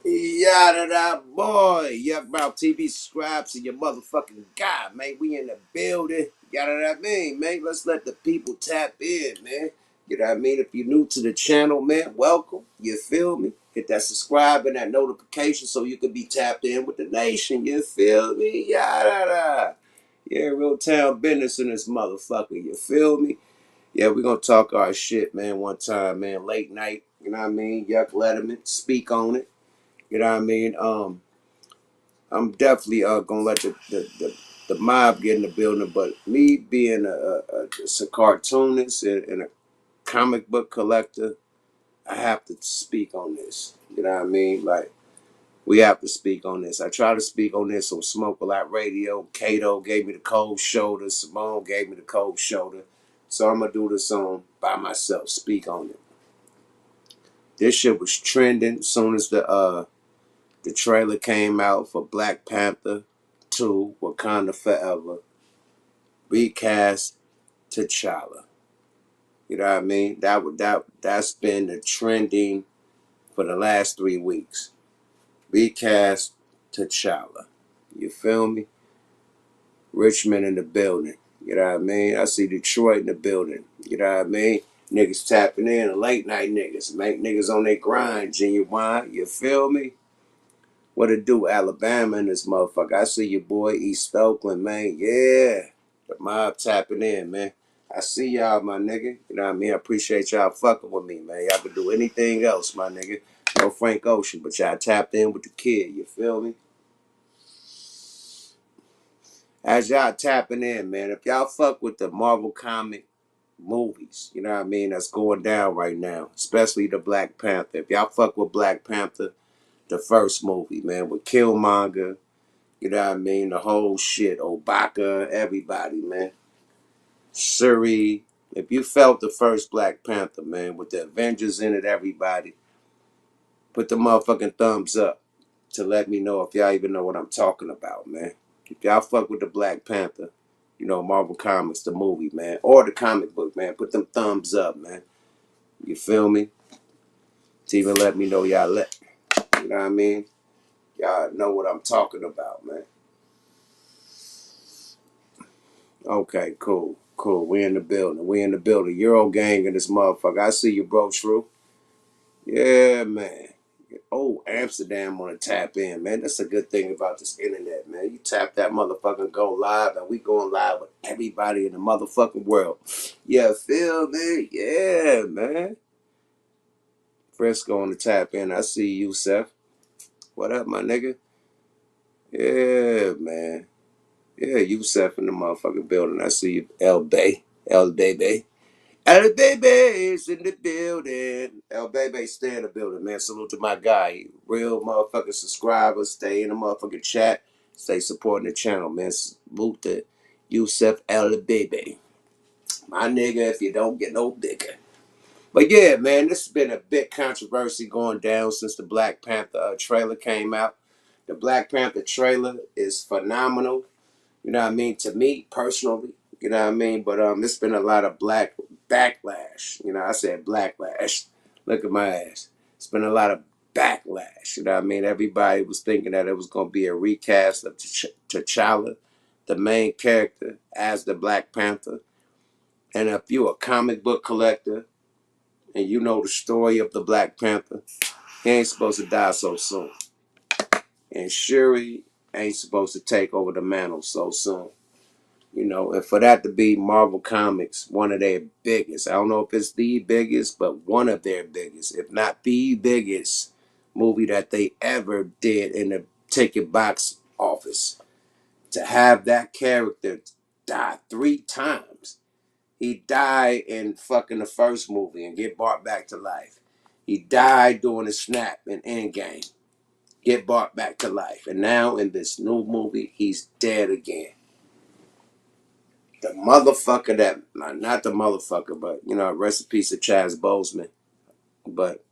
Yada da boy. Yuck Mouth TV, subscribe to your motherfucking guy, man. We in the building. Yada da mean, man. Let's let the people tap in, man. You know what I mean? If you're new to the channel, man, welcome. You feel me? Hit that subscribe and that notification so you can be tapped in with the nation. You feel me? Yada da. Yeah, real town business in this motherfucker. You feel me? Yeah, we're gonna talk our shit, man, one time, man. Late night, you know what I mean? Yuck Letterman, speak on it. You know what I mean? I'm definitely gonna let the mob get in the building, but me being a cartoonist and a comic book collector, I have to speak on this. You know what I mean? Like we have to speak on this. I try to speak on this on Smoke a Lot Radio. Kato gave me the cold shoulder. Simone gave me the cold shoulder. So I'm gonna do this song by myself. Speak on it. This shit was trending as soon as the trailer came out for Black Panther 2, Wakanda Forever, recast T'Challa. You know what I mean? That's been the trending for the last 3 weeks. Recast T'Challa. You feel me? Richmond in the building. You know what I mean? I see Detroit in the building. You know what I mean? Niggas tapping in, late night niggas. Make niggas on their grind, genuine. You feel me? What it do, Alabama in this motherfucker? I see your boy East Oakland, man. Yeah. The mob tapping in, man. I see y'all, my nigga. You know what I mean? I appreciate y'all fucking with me, man. Y'all could do anything else, my nigga. No Frank Ocean, but y'all tapped in with the kid. You feel me? As y'all tapping in, man, if y'all fuck with the Marvel comic movies, you know what I mean, that's going down right now, especially the Black Panther. If y'all fuck with Black Panther, the first movie, man, with Killmonger, you know what I mean? The whole shit. Obaka, everybody, man. Shuri. If you felt the first Black Panther, man, with the Avengers in it, everybody, put the motherfucking thumbs up to let me know if y'all even know what I'm talking about, man. If y'all fuck with the Black Panther, you know, Marvel Comics, the movie, man, or the comic book, man, put them thumbs up, man. You feel me? To even let me know y'all you know what I mean? Y'all know what I'm talking about, man. Okay, cool. Cool. We in the building. We in the building. Euro gang in this motherfucker. I see you, bro, True. Yeah, man. Oh, Amsterdam want to tap in, man. That's a good thing about this internet, man. You tap that motherfucking go live, and we going live with everybody in the motherfucking world. Yeah, feel me? Yeah, man. Fresco on the tap in. I see you, Seth. What up, my nigga? Yeah, man. Yeah, you, Seth, in the motherfucking building. I see you, El Bay. El Baby. El Baby's in the building. El Baby, stay in the building, man. Salute to my guy. Real motherfucking subscribers. Stay in the motherfucking chat. Stay supporting the channel, man. Salute to Yusef El Baby. My nigga, if you don't get no bigger. But yeah, man, this has been a big controversy going down since the Black Panther trailer came out. The Black Panther trailer is phenomenal. You know what I mean? To me personally, you know what I mean? But it's been a lot of black backlash. You know, I said blacklash. Look at my ass. It's been a lot of backlash. You know what I mean? Everybody was thinking that it was gonna be a recast of T'Challa, the main character, as the Black Panther. And if you're a comic book collector and you know the story of the Black Panther, he ain't supposed to die so soon. And Shuri ain't supposed to take over the mantle so soon. You know, and for that to be Marvel Comics, one of their biggest, I don't know if it's the biggest, but one of their biggest, if not the biggest movie that they ever did in the ticket box office. To have that character die 3 times. He died in fucking the first movie and get brought back to life. He died during the snap in Endgame, get brought back to life. And now in this new movie, he's dead again. The motherfucker that, not the motherfucker, but, you know, rest in peace of Chad Boseman, but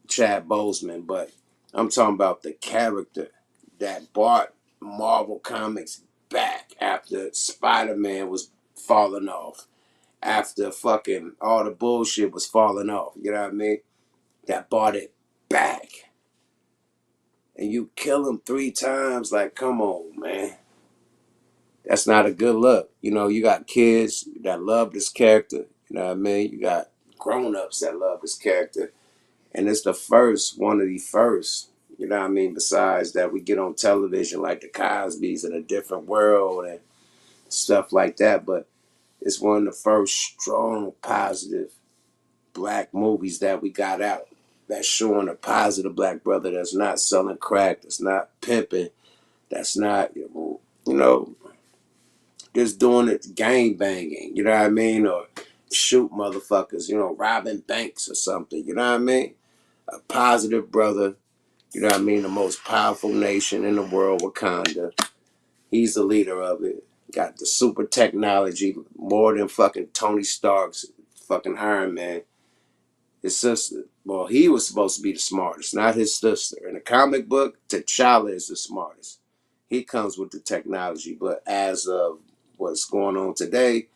I'm talking about the character that brought Marvel Comics back after Spiderman was falling off, after fucking all the bullshit was falling off, you know what I mean? That brought it back. and you kill him 3 times. Like, come on, man. That's not a good look. You know, you got kids that love this character. You know what I mean? You got grown-ups that love this character. And it's the first, one of the first, you know what I mean? Besides that, we get on television like the Cosby's in a different world and stuff like that. But it's one of the first strong, positive black movies that we got out. That's showing a positive black brother that's not selling crack, that's not pimping, that's not, you know, just doing it gang banging, you know what I mean? Or shoot motherfuckers, you know, robbing banks or something, you know what I mean? A positive brother, you know what I mean? The most powerful nation in the world, Wakanda. He's the leader of it. Got the super technology, more than fucking Tony Stark's fucking Iron Man. His sister, well, he was supposed to be the smartest, not his sister. In the comic book, T'Challa is the smartest. He comes with the technology, but as of what's going on today,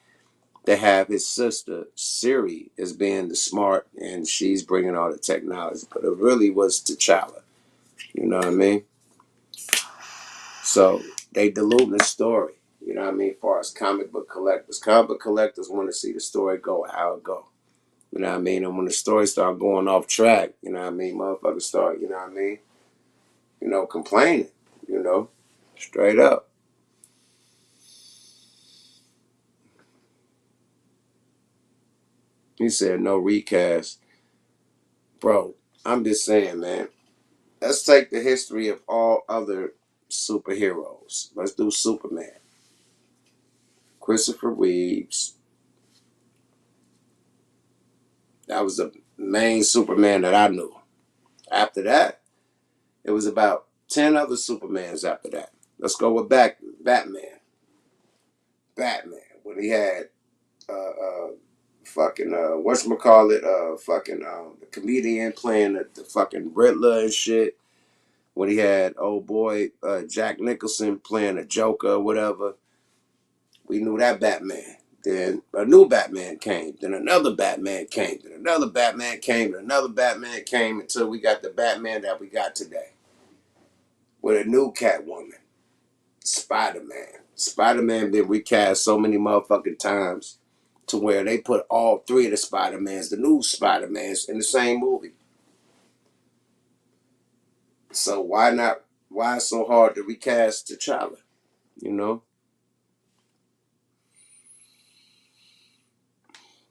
they have his sister, Siri, as being the smart, and she's bringing all the technology. But it really was T'Challa. You know what I mean? So they diluting the story. You know what I mean? As far as comic book collectors. Comic book collectors want to see the story go how it go. You know what I mean? And when the story start going off track, you know what I mean? Motherfuckers start, you know what I mean? You know, complaining, you know, straight up. He said no recast. Bro, I'm just saying, man. Let's take the history of all other superheroes. Let's do Superman. Christopher Reeves. That was the main Superman that I knew. After that, it was about 10 other Supermans after that. Let's go with Batman. Batman. When he had fucking whatchamacallit, fucking the comedian playing the fucking Riddler and shit. When he had old boy Jack Nicholson playing a Joker or whatever. We knew that Batman. Then a new Batman came. Then another Batman came. Then another Batman came. Then another Batman came until we got the Batman that we got today. With a new Catwoman. Spiderman. Spiderman been recast so many motherfucking times to where they put all 3 of the Spider-Mans, the new Spider-Mans, in the same movie. So why not? Why it's so hard to recast T'Challa? You know,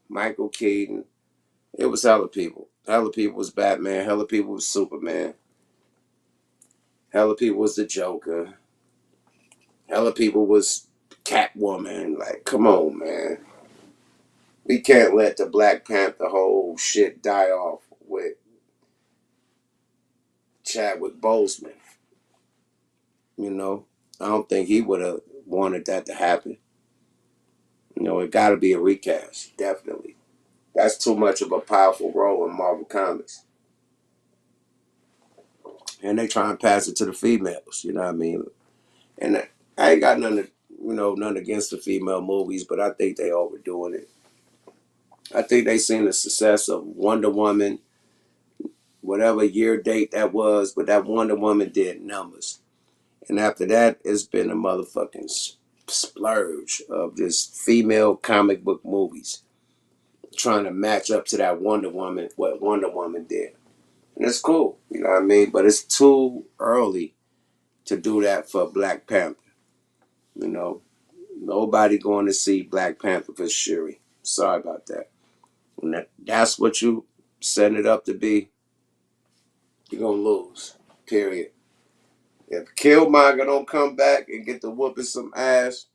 Michael Keaton. It was hella people. Hella people was Batman. Hella people was Superman. Hella people was the Joker. Hella people was Catwoman. Like, come on, man. We can't let the Black Panther whole shit die off with Chadwick Boseman. You know, I don't think he would have wanted that to happen. You know, it got to be a recast, definitely. That's too much of a powerful role in Marvel Comics. And they try and pass it to the females, you know what I mean? And I ain't got nothing, nothing against the female movies, but I think they overdoing it. I think they seen the success of Wonder Woman, whatever year date that was, but that Wonder Woman did numbers. And after that, it's been a motherfucking splurge of just female comic book movies trying to match up to that Wonder Woman, what Wonder Woman did. And it's cool, you know what I mean? But it's too early to do that for Black Panther. You know, nobody going to see Black Panther for Shuri. Sorry about that. When that's what you setting it up to be, you're going to lose, period. If Killmonger don't come back and get to whooping some ass,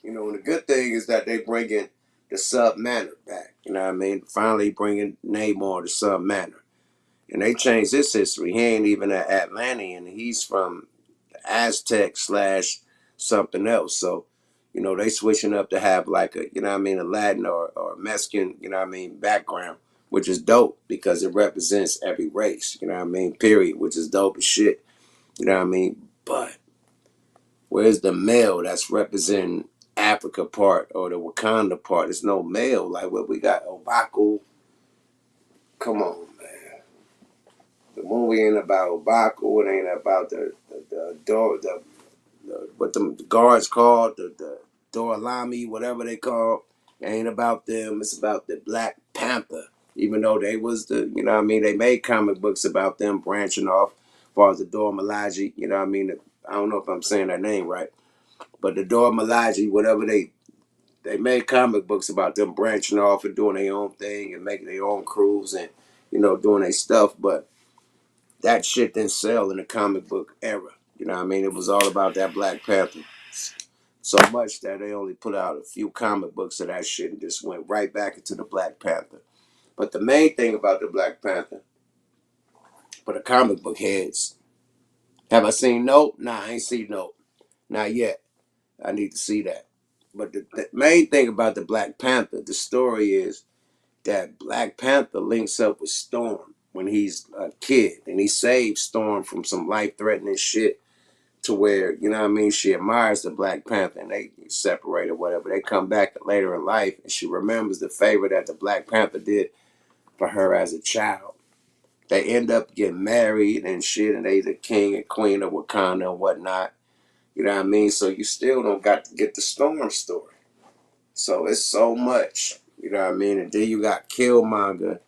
and the good thing is that they bringing the Sub-Manor back. You know what I mean? Finally bringing Namor to Sub-Manor. And they changed his history. He ain't even an Atlantean. He's from Aztec / something else. So, they switching up to have like a, a Latin or Mexican, background, which is dope because it represents every race, period, which is dope as shit. You know what I mean? But where's the male that's representing Africa part or the Wakanda part? There's no male. Like what we got, Obaku. Come on, man. The movie ain't about Baku. It ain't about the door, what the guards called, the Dorlami, whatever they call. It ain't about them. It's about the Black Panther. Even though they was the, you know what I mean, they made comic books about them branching off as far as the Dora Milaje, you know what I mean? I don't know if I'm saying that name right, but the Dora Milaje, whatever they made comic books about them branching off and doing their own thing and making their own crews and, you know, doing their stuff. But that shit didn't sell in the comic book era. You know what I mean? It was all about that Black Panther. So much that they only put out a few comic books of that shit and just went right back into the Black Panther. But the main thing about the Black Panther, for the comic book heads, have I seen Nope? Nah, I ain't seen Nope. Not yet. I need to see that. But the main thing about the Black Panther, the story is that Black Panther links up with Storm when he's a kid, and he saves Storm from some life-threatening shit to where, you know what I mean, she admires the Black Panther and they separate or whatever. They come back later in life and she remembers the favor that the Black Panther did for her as a child. They end up getting married and shit, and they the king and queen of Wakanda and whatnot. You know what I mean? So you still don't got to get the Storm story. So it's so much. You know what I mean? And then you got Killmonger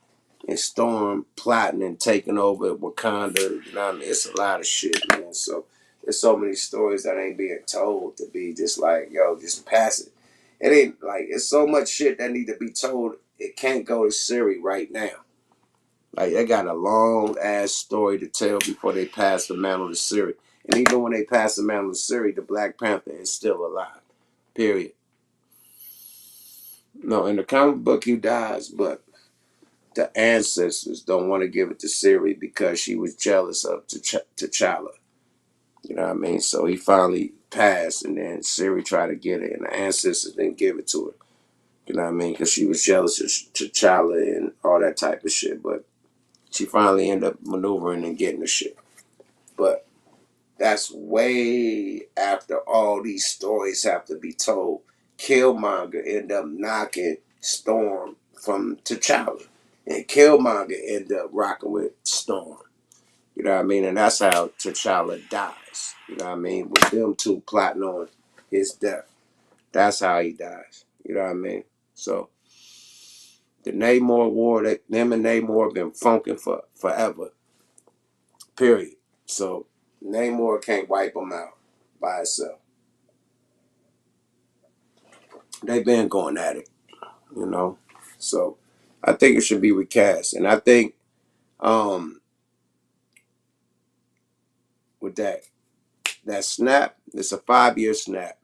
and Storm plotting and taking over Wakanda. You know what I mean? It's a lot of shit, man. So there's so many stories that ain't being told to be just like, yo, just pass it. It ain't like, it's so much shit that need to be told. It can't go to Siri right now. Like, they got a long ass story to tell before they pass the mantle to Siri. And even when they pass the mantle to Siri, the Black Panther is still alive. Period. No, in the comic book he dies, but the ancestors don't want to give it to Siri because she was jealous of T'Challa. You know what I mean? So he finally passed, and then Siri tried to get it, and the ancestors didn't give it to her. You know what I mean? Because she was jealous of T'Challa and all that type of shit. But she finally ended up maneuvering and getting the shit. But that's way after all these stories have to be told. Killmonger ended up knocking Storm from T'Challa. And Killmonger ended up rocking with Storm. You know what I mean? And that's how T'Challa dies. You know what I mean? With them two plotting on his death. That's how he dies. You know what I mean? So the Namor War, them and Namor have been funking for forever. Period. So Namor can't wipe them out by itself. They've been going at it, you know. So I think it should be recast. And I think with that snap, it's a 5-year snap.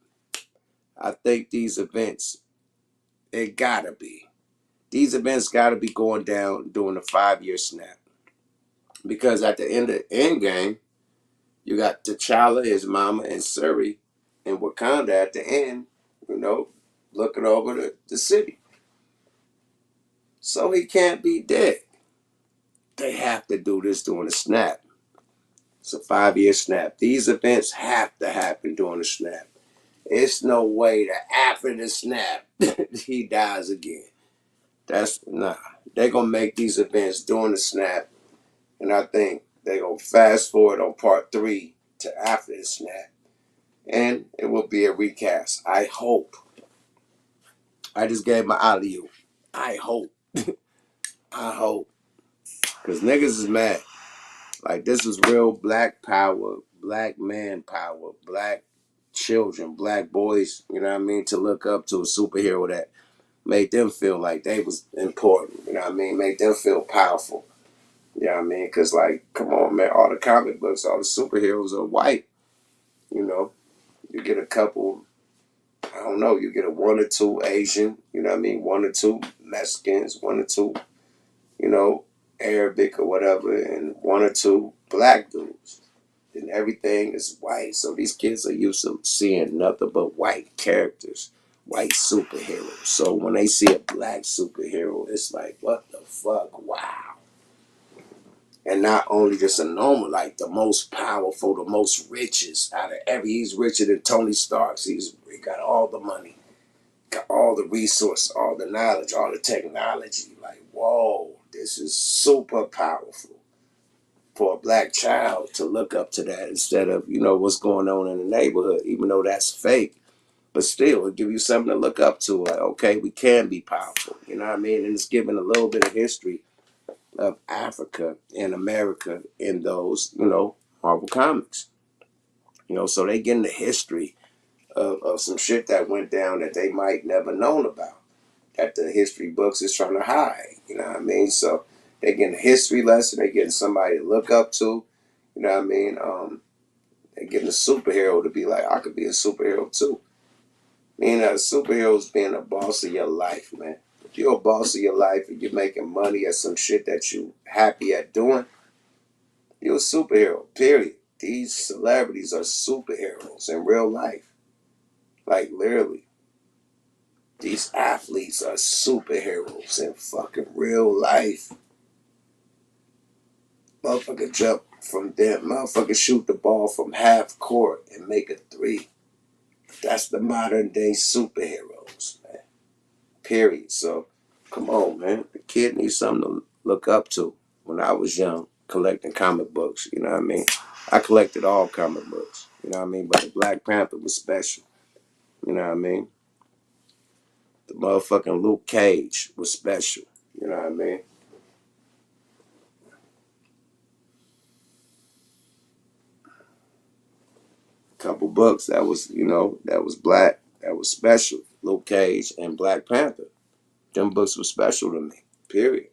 I think these events, it gotta be. These events gotta be going down during the 5-year snap. Because at the end of the end game, you got T'Challa, his mama, and Shuri and Wakanda at the end, you know, looking over the city. So he can't be dead. They have to do this during the snap. It's a 5-year snap. These events have to happen during the snap. It's no way that after the snap, he dies again. That's nah. They're gonna make these events during the snap, and I think they're gonna fast forward on part 3 to after the snap. And it will be a recast. I hope. I just gave my alley-oop. I hope. I hope. Because niggas is mad. Like, this is real black power, black man power, black children, black boys, you know what I mean, to look up to a superhero that made them feel like they was important, you know what I mean, made them feel powerful, you know what I mean, because, like, come on, man, all the comic books, all the superheroes are white, you know, you get a couple, I don't know, you get a 1 or 2 Asian, you know what I mean, 1 or 2 Mexicans, 1 or 2, you know, Arabic or whatever, and 1 or 2 black dudes. And everything is white. So these kids are used to seeing nothing but white characters, white superheroes. So when they see a black superhero, it's like, what the fuck? Wow. And not only just a normal, like the most powerful, the most richest out of he's richer than Tony Stark. He got all the money, got all the resources, all the knowledge, all the technology. Like, whoa, this is super powerful. for a black child to look up to that instead of, what's going on in the neighborhood, even though that's fake. But still, it'll give you something to look up to. Like, okay, we can be powerful. You know what I mean? And it's giving a little bit of history of Africa and America in those, Marvel comics. So they getting the history of some shit that went down that they might never known about, that the history books is trying to hide. You know what I mean? So they getting a history lesson. They getting somebody to look up to. You know what I mean? They getting a superhero to be like, I could be a superhero too. Meaning a superhero is being a boss of your life, man. If you're a boss of your life and you're making money at some shit that you happy at doing, you're a superhero, period. These celebrities are superheroes in real life. Like, literally. These athletes are superheroes in fucking real life. Motherfucker jump from them. Motherfucker shoot the ball from half court and make a three. That's the modern day superheroes, man. Period. So, come on, man. The kid needs something to look up to. When I was young, collecting comic books, you know what I mean? I collected all comic books, you know what I mean? But the Black Panther was special, you know what I mean? The motherfucking Luke Cage was special, you know what I mean? Couple books that was, that was black, that was special. Luke Cage and Black Panther. Them books were special to me, period.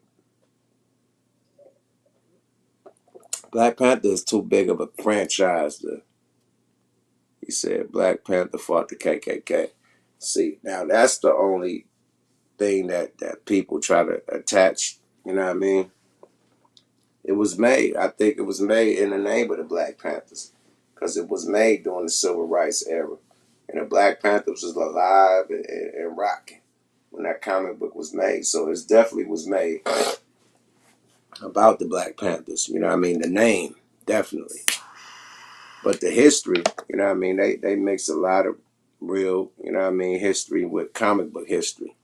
Black Panther is too big of a franchise to, he said Black Panther fought the KKK. See, now that's the only thing that people try to attach, you know what I mean? It was made, I think it was made in the name of the Black Panthers, because it was made during the Civil Rights era. And the Black Panthers was alive and rocking when that comic book was made. So it definitely was made about the Black Panthers, you know what I mean? The name, definitely. But the history, you know what I mean? They mix a lot of real, you know what I mean, history with comic book history.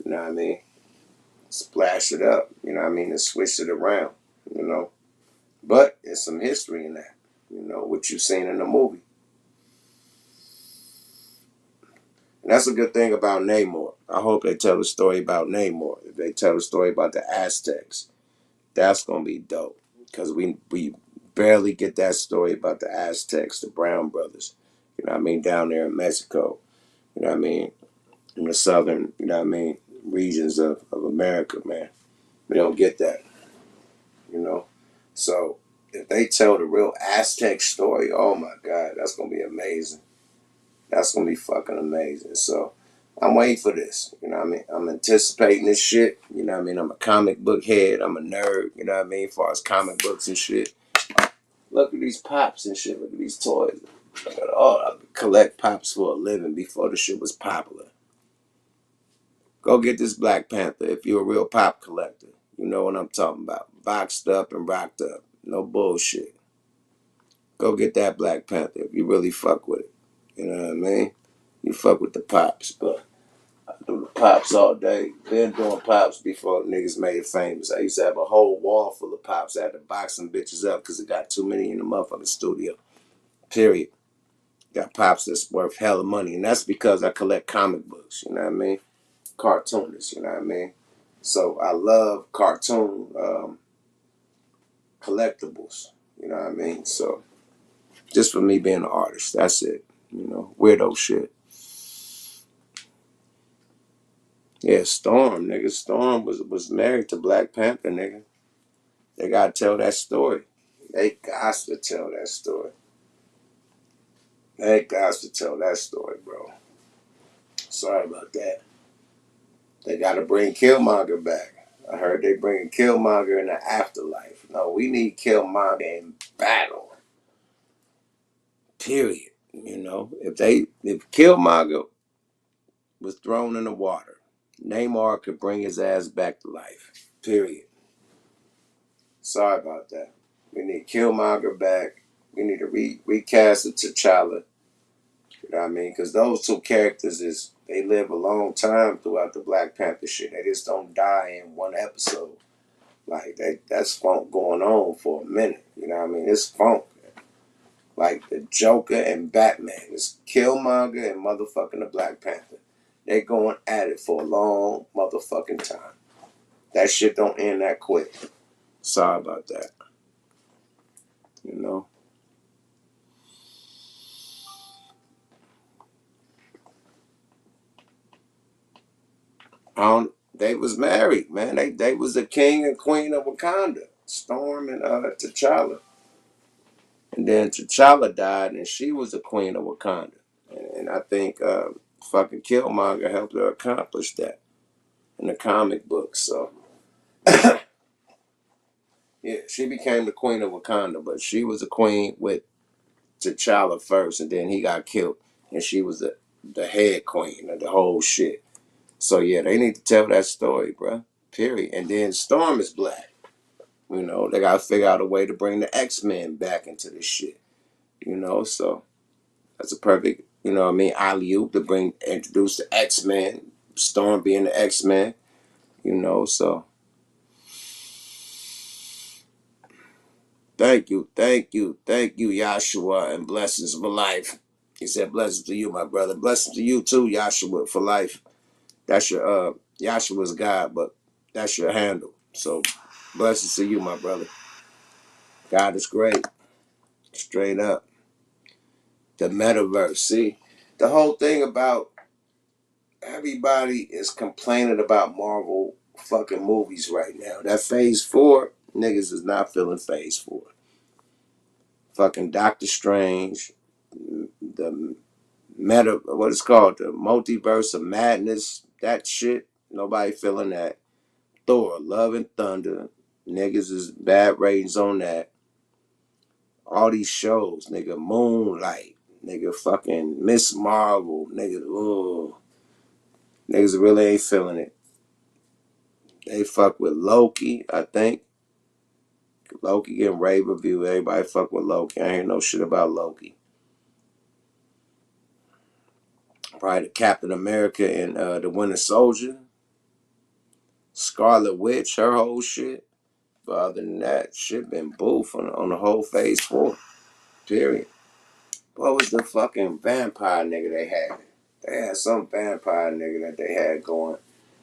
You know what I mean? Splash it up, you know what I mean, and switch it around, you know. But there's some history in that, what you've seen in the movie. And that's a good thing about Namor. I hope they tell a story about Namor. If they tell a story about the Aztecs, that's gonna be dope. Because we barely get that story about the Aztecs, the Brown brothers, you know what I mean, down there in Mexico, you know what I mean, in the southern, you know what I mean, regions of America, man. We don't get that, you know. So if they tell the real Aztec story, oh my God, that's gonna be amazing. That's gonna be fucking amazing. So I'm waiting for this. You know what I mean? I'm anticipating this shit. You know what I mean? I'm a comic book head. I'm a nerd. You know what I mean? As far as comic books and shit. Look at these pops and shit. Look at these toys. Look at all. I collect pops for a living before the shit was popular. Go get this Black Panther if you're a real pop collector. You know what I'm talking about. Boxed up and rocked up. No bullshit. Go get that Black Panther if you really fuck with it. You know what I mean? You fuck with the pops, but I do the pops all day. Been doing pops before niggas made it famous. I used to have a whole wall full of pops. I had to box some bitches up because it got too many in the motherfucking studio. Period. Got pops that's worth hella money. And that's because I collect comic books, you know what I mean? Cartoonists, you know what I mean? So I love cartoon collectibles, you know what I mean? So just for me being an artist, that's it. Weirdo shit. Yeah, Storm, nigga. Storm was married to Black Panther, nigga. They gotta tell that story. They got to tell that story. They got to tell that story, bro. Sorry about that. They gotta bring Killmonger back. I heard they bringing Killmonger in the afterlife. No, we need Killmonger in battle. Period. If Killmonger was thrown in the water, Namor could bring his ass back to life. Period. Sorry about that. We need Killmonger back. We need to recast the T'Challa. You know what I mean? Because those two characters they live a long time throughout the Black Panther shit. They just don't die in one episode Like that's funk going on for a minute. You know what I mean? It's funk. Like the Joker and Batman. It's Killmonger and motherfucking the Black Panther. They going at it for a long motherfucking time. That shit don't end that quick. Sorry about that. You know? They was married, man. They was the king and queen of Wakanda. Storm and T'Challa. And then T'Challa died and she was the queen of Wakanda. And I think fucking Killmonger helped her accomplish that in the comic book. So yeah, she became the queen of Wakanda, but she was the queen with T'Challa first, and then he got killed, and she was the head queen of the whole shit. So yeah, they need to tell that story, bruh. Period. And then Storm is black. You know, they gotta figure out a way to bring the X-Men back into this shit. You know, so that's a perfect, you know what I mean, alley-oop to introduce the X-Men, Storm being the X-Men, you know, so thank you, Yahshua, and blessings for life. He said, blessings to you, my brother. Blessings to you too, Yahshua, for life. That's your Yahshua's God, but that's your handle. So blessings to you, my brother. God is great. Straight up. The metaverse. See, the whole thing about everybody is complaining about Marvel fucking movies right now. That phase 4, niggas is not feeling phase 4. Fucking Doctor Strange, the what it's called, the multiverse of madness, that shit, nobody feeling that. Thor, Love and Thunder, niggas is bad ratings on that. All these shows, nigga, Moonlight, nigga, fucking Miss Marvel, nigga, oh, niggas really ain't feeling it. They fuck with Loki, I think. Loki getting rave review. Everybody fuck with Loki. I ain't hear no shit about Loki. Probably the Captain America and the Winter Soldier. Scarlet Witch, her whole shit. But other than that, shit been boof on the whole phase 4. Period. What was the fucking vampire nigga they had? They had some vampire nigga that they had going.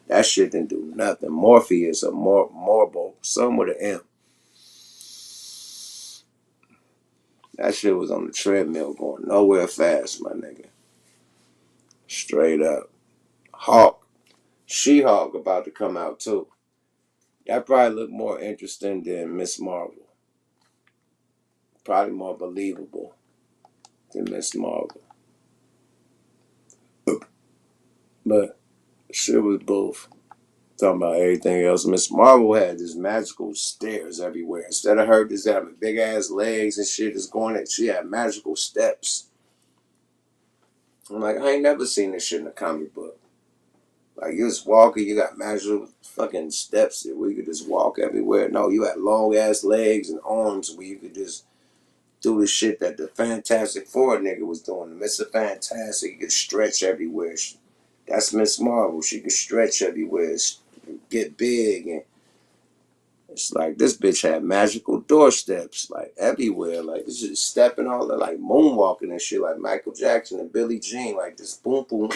That shit didn't do nothing. Morpheus or Morbo, some with an M. That shit was on the treadmill going nowhere fast, my nigga. Straight up. Hawk. She-Hulk about to come out too. That probably look more interesting than Miss Marvel. Probably more believable than Miss Marvel. But shit was both. Talking about everything else. Miss Marvel had this magical stairs everywhere. Instead of her just having big ass legs and shit is going at, she had magical steps. I'm like, I ain't never seen this shit in a comic book. Like you just walking, you got magical fucking steps where you could just walk everywhere. No, you had long ass legs and arms where you could just do the shit that the Fantastic Four nigga was doing. Mr. Fantastic, he could stretch everywhere. That's Miss Marvel. She could stretch everywhere, get big, and it's like this bitch had magical doorsteps like everywhere. Like this is stepping all the like moonwalking and shit like Michael Jackson and Billie Jean. Like this boom boom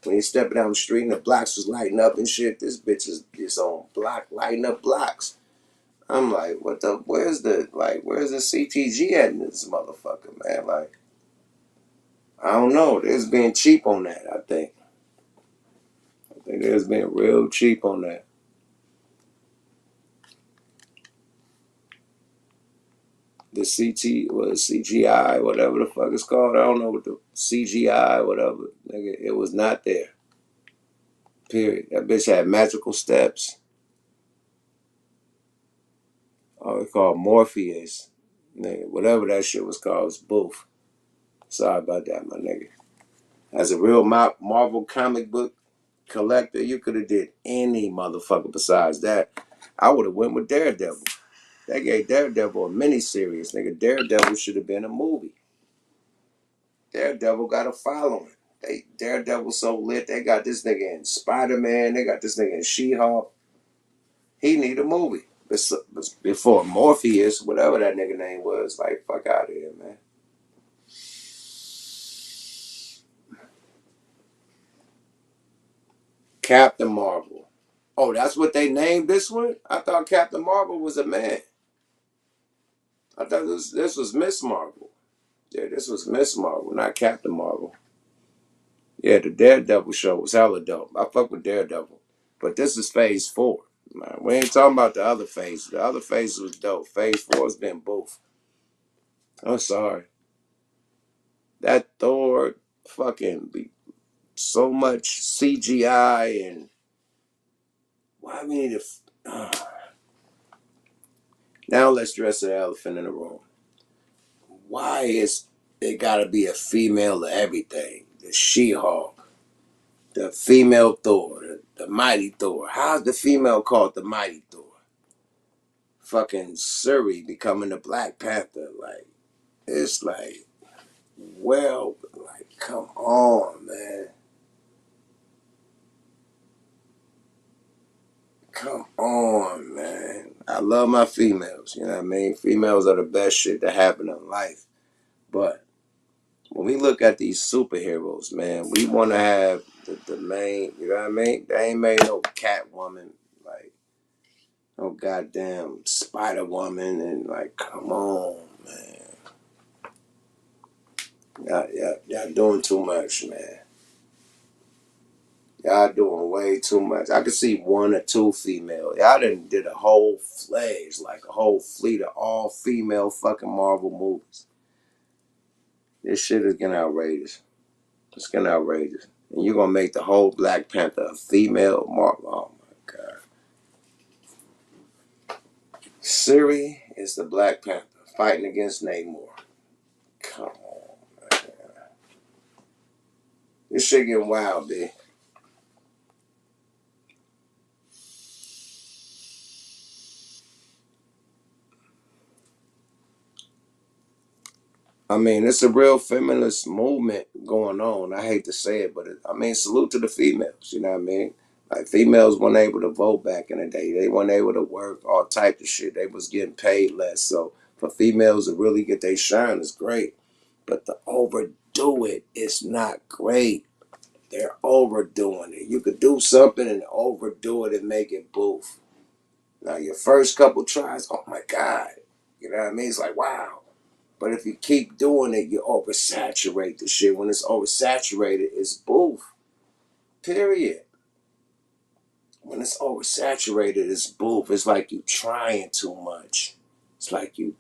When you stepping down the street and the blocks was lighting up and shit, this bitch is just on block lighting up blocks. I'm like, what the? Where's the CTG at in this motherfucker, man? Like, I don't know. There's being cheap on that. I think there's been real cheap on that. The CGI, whatever the fuck it's called. I don't know what the CGI, whatever. Nigga, it was not there. Period. That bitch had magical steps. Oh, it's called Morpheus. Nigga, whatever that shit was called was boof. Sorry about that, my nigga. As a real Marvel comic book collector, you could have did any motherfucker besides that. I would have went with Daredevil. They gave Daredevil a miniseries, nigga. Daredevil should have been a movie. Daredevil got a following. Daredevil so lit. They got this nigga in Spiderman. They got this nigga in She-Hulk. He need a movie. Before Morpheus, whatever that nigga name was, like, fuck out of here, man. Captain Marvel. Oh, that's what they named this one? I thought Captain Marvel was a man. I thought this was Miss Marvel. Yeah, this was Miss Marvel, not Captain Marvel. Yeah, the Daredevil show was hella dope. I fuck with Daredevil. But this is phase 4. Man, we ain't talking about the other phase. The other phase was dope. Phase 4 has been both. I'm sorry. That Thor fucking be so much CGI and why we need to. Now let's dress the elephant in the room. Why is it gotta be a female to everything? The She-Hulk, the female Thor, the Mighty Thor. How's the female called the Mighty Thor? Fucking Shuri becoming the Black Panther. Like, it's like, well, like, come on, man. Come on, man. I love my females, you know what I mean? Females are the best shit that happen in life. But when we look at these superheroes, man, we want to have the main, you know what I mean? They ain't made no Catwoman, like, no goddamn Spider-Woman, and like, come on, man. Y'all doing too much, man. Y'all doing way too much. I could see one or two female. Y'all did a whole fledge, like a whole fleet of all female fucking Marvel movies. This shit is getting outrageous. It's getting outrageous. And you're gonna make the whole Black Panther a female Marvel. Oh my god. Shuri is the Black Panther fighting against Namor. Come on, man. This shit getting wild, B. I mean, it's a real feminist movement going on. I hate to say it, but I mean, salute to the females. You know what I mean? Like females weren't able to vote back in the day. They weren't able to work all types of shit. They was getting paid less. So for females to really get their shine is great. But to overdo it is not great. They're overdoing it. You could do something and overdo it and make it boof. Now your first couple tries, oh my God. You know what I mean? It's like, wow. But if you keep doing it, you oversaturate the shit. When it's oversaturated, it's boof. Period. When it's oversaturated, it's boof. It's like you trying too much. It's like you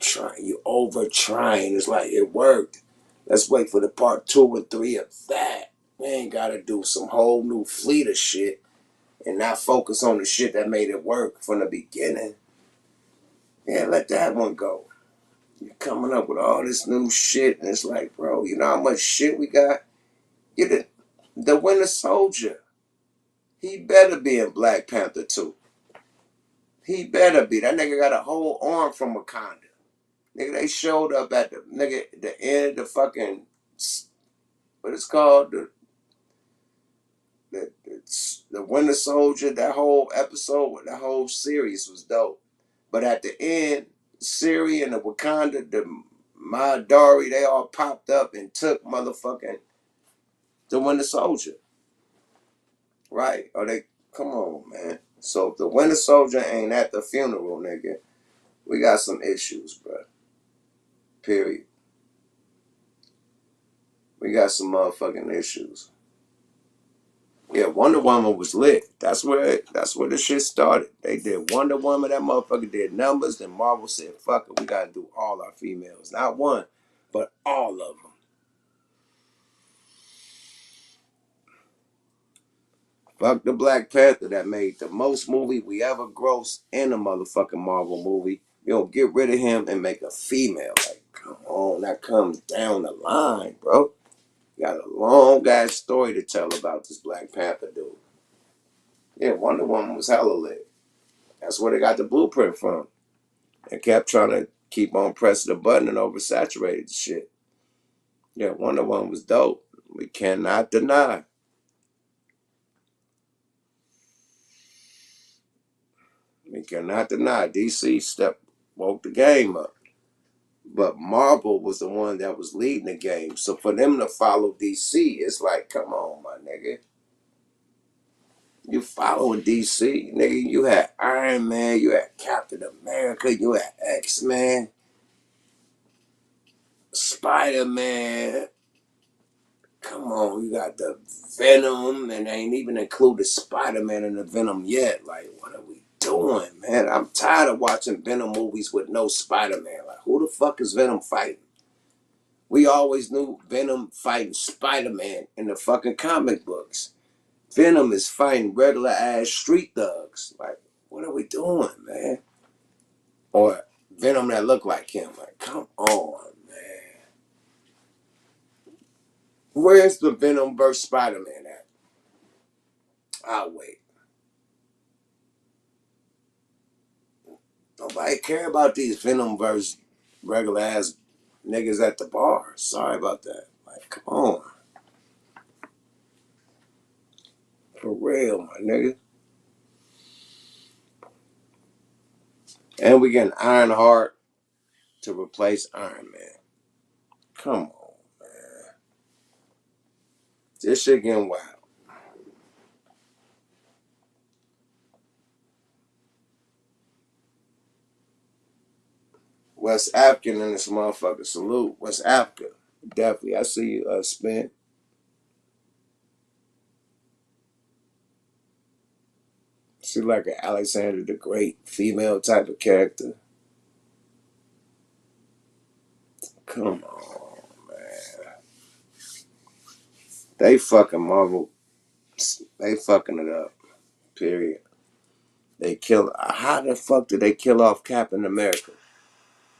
over trying. It's like it worked. Let's wait for the part 2 and 3 of that. We ain't gotta do some whole new fleet of shit and not focus on the shit that made it work from the beginning. Yeah, let that one go. You're coming up with all this new shit, and it's like, bro, you know how much shit we got? You the Winter Soldier. He better be in Black Panther 2. He better be. That nigga got a whole arm from Wakanda. Nigga, they showed up at the end of the fucking, what it's called, the, the, the Winter Soldier. That whole episode, that whole series was dope. But at the end, Siri and the Wakanda, the Madari, they all popped up and took motherfucking the Winter Soldier, right? Or they, come on, man. So if the Winter Soldier ain't at the funeral, nigga, we got some issues, bro. Period. We got some motherfucking issues. Yeah, Wonder Woman was lit. That's where the shit started. They did Wonder Woman. That motherfucker did numbers. Then Marvel said, "Fuck it, we gotta do all our females, not one, but all of them." Fuck the Black Panther that made the most movie we ever grossed in a motherfucking Marvel movie. You know, get rid of him and make a female. Like, come on, that comes down the line, bro. You got a long ass story to tell about this Black Panther dude. Yeah, Wonder Woman was hella lit. That's where they got the blueprint from. And kept trying to keep on pressing the button and oversaturated the shit. Yeah, Wonder Woman was dope. We cannot deny. We cannot deny DC woke the game up. But Marvel was the one that was leading the game. So for them to follow DC, it's like, come on, my nigga. You following DC, nigga. You had Iron Man, you had Captain America, you had X-Men, Spiderman. Come on, you got the Venom, and they ain't even included Spider-Man in the Venom yet. Like, what are we doing, man? I'm tired of watching Venom movies with no Spider-Man. Like, who the fuck is Venom fighting? We always knew Venom fighting Spider-Man in the fucking comic books. Venom is fighting regular ass street thugs. Like, what are we doing, man? Or Venom that look like him. Like, come on, man. Where's the Venom versus Spider-Man at? I'll wait. Nobody care about these Venom versus regular ass niggas at the bar. Sorry about that. Like, come on. For real, my nigga. And we getting Ironheart to replace Iron Man. Come on, man. This shit getting wild. West African in this motherfucker. Salute. West Africa. Definitely. I see you, Spin. She like an Alexander the Great female type of character. Come on, man. They fucking Marvel. They fucking it up. Period. They kill. How the fuck did they kill off Captain America?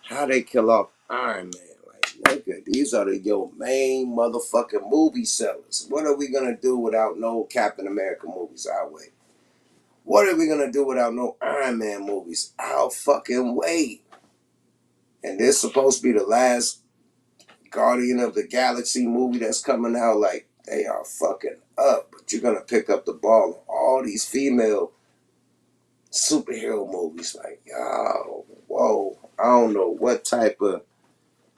How they kill off Iron Man? Like, nigga, these are your main motherfucking movie sellers. What are we gonna do without no Captain America movies? Our way. What are we gonna do without no Iron Man movies? I'll fucking wait. And this supposed to be the last Guardian of the Galaxy movie that's coming out. Like, they are fucking up. But you're gonna pick up the ball on all these female superhero movies. Like, yo, whoa. I don't know what type of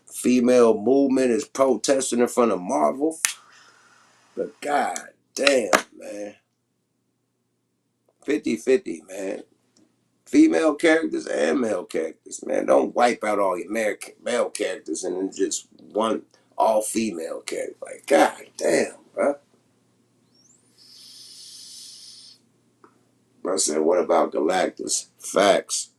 female movement is protesting in front of Marvel. But god damn, man. 50-50, man. Female characters and male characters, man. Don't wipe out all your male characters and then just one all female character. Like, god damn, bro. I said, what about Galactus? Facts.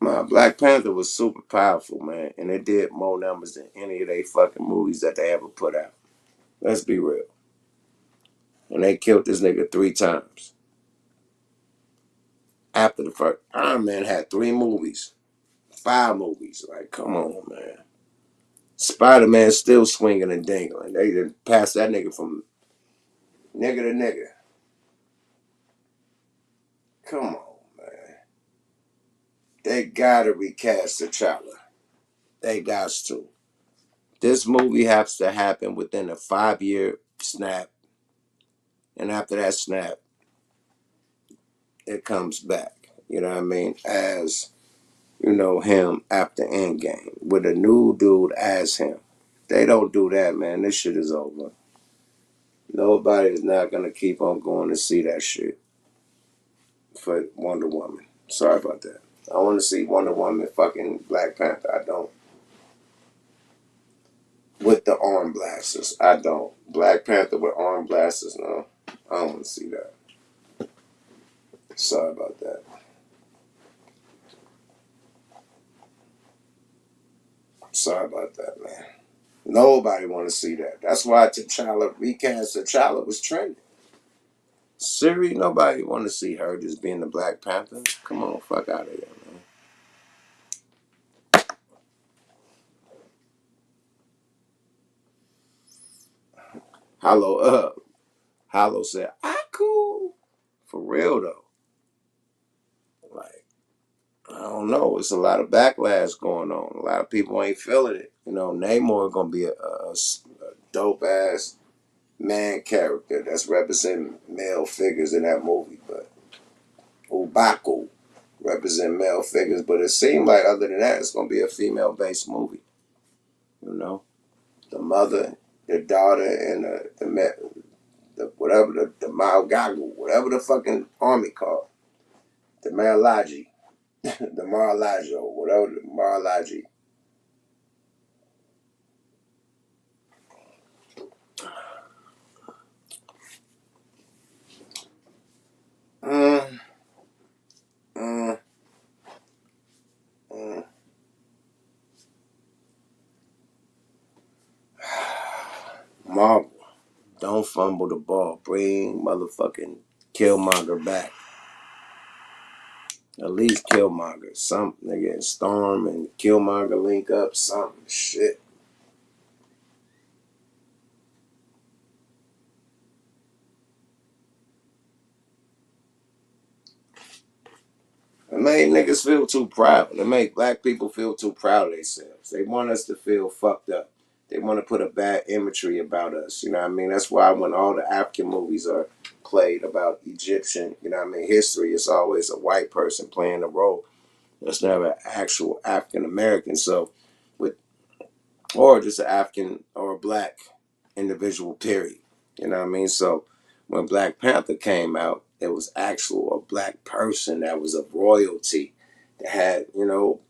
My Black Panther was super powerful, man, and it did more numbers than any of they fucking movies that they ever put out. Let's be real. And they killed this nigga 3 times. After the first, Iron Man had 3 movies, 5 movies. Like, come on, man. Spider-Man still swinging and dangling. They didn't pass that nigga from nigga to nigga. Come on, man. They gotta recast T'Challa. They got to. This movie has to happen within a 5-year snap. And after that snap, it comes back. You know what I mean? As, him after Endgame. With a new dude as him. They don't do that, man. This shit is over. Nobody is not gonna keep on going to see that shit for Wonder Woman. Sorry about that. I want to see Wonder Woman fucking Black Panther. I don't. With the arm blasters. I don't. Black Panther with arm blasters, no. I don't want to see that. Sorry about that. Sorry about that, man. Nobody want to see that. That's why T'Challa recast T'Challa was trending. Siri, nobody want to see her just being the Black Panther. Come on, fuck out of here, man. Hollow said, I cool. For real though. Like, I don't know. It's a lot of backlash going on. A lot of people ain't feeling it. Namor gonna be a dope ass man character that's representing male figures in that movie. But Ubaku represent male figures, but it seemed like other than that, it's gonna be a female based movie. You know, the mother, the daughter, and the whatever the Malgagu, whatever the fucking army called, the Malaji, the Maralaji, or whatever the Maralaji. Mm, mm, mm. Marvel, don't fumble the ball. Bring motherfucking Killmonger back. At least Killmonger. Some nigga Storm and Killmonger link up. Something shit. It made niggas feel too proud. It made black people feel too proud of themselves. They want us to feel fucked up. They want to put a bad imagery about us. You know what I mean? That's why when all the African movies are played about Egyptian, you know what I mean, history, it's always a white person playing the role. It's never an actual African American. So with or just an African or a black individual, period. You know what I mean? So when Black Panther came out, it was actual a black person that was of royalty, that had, you know,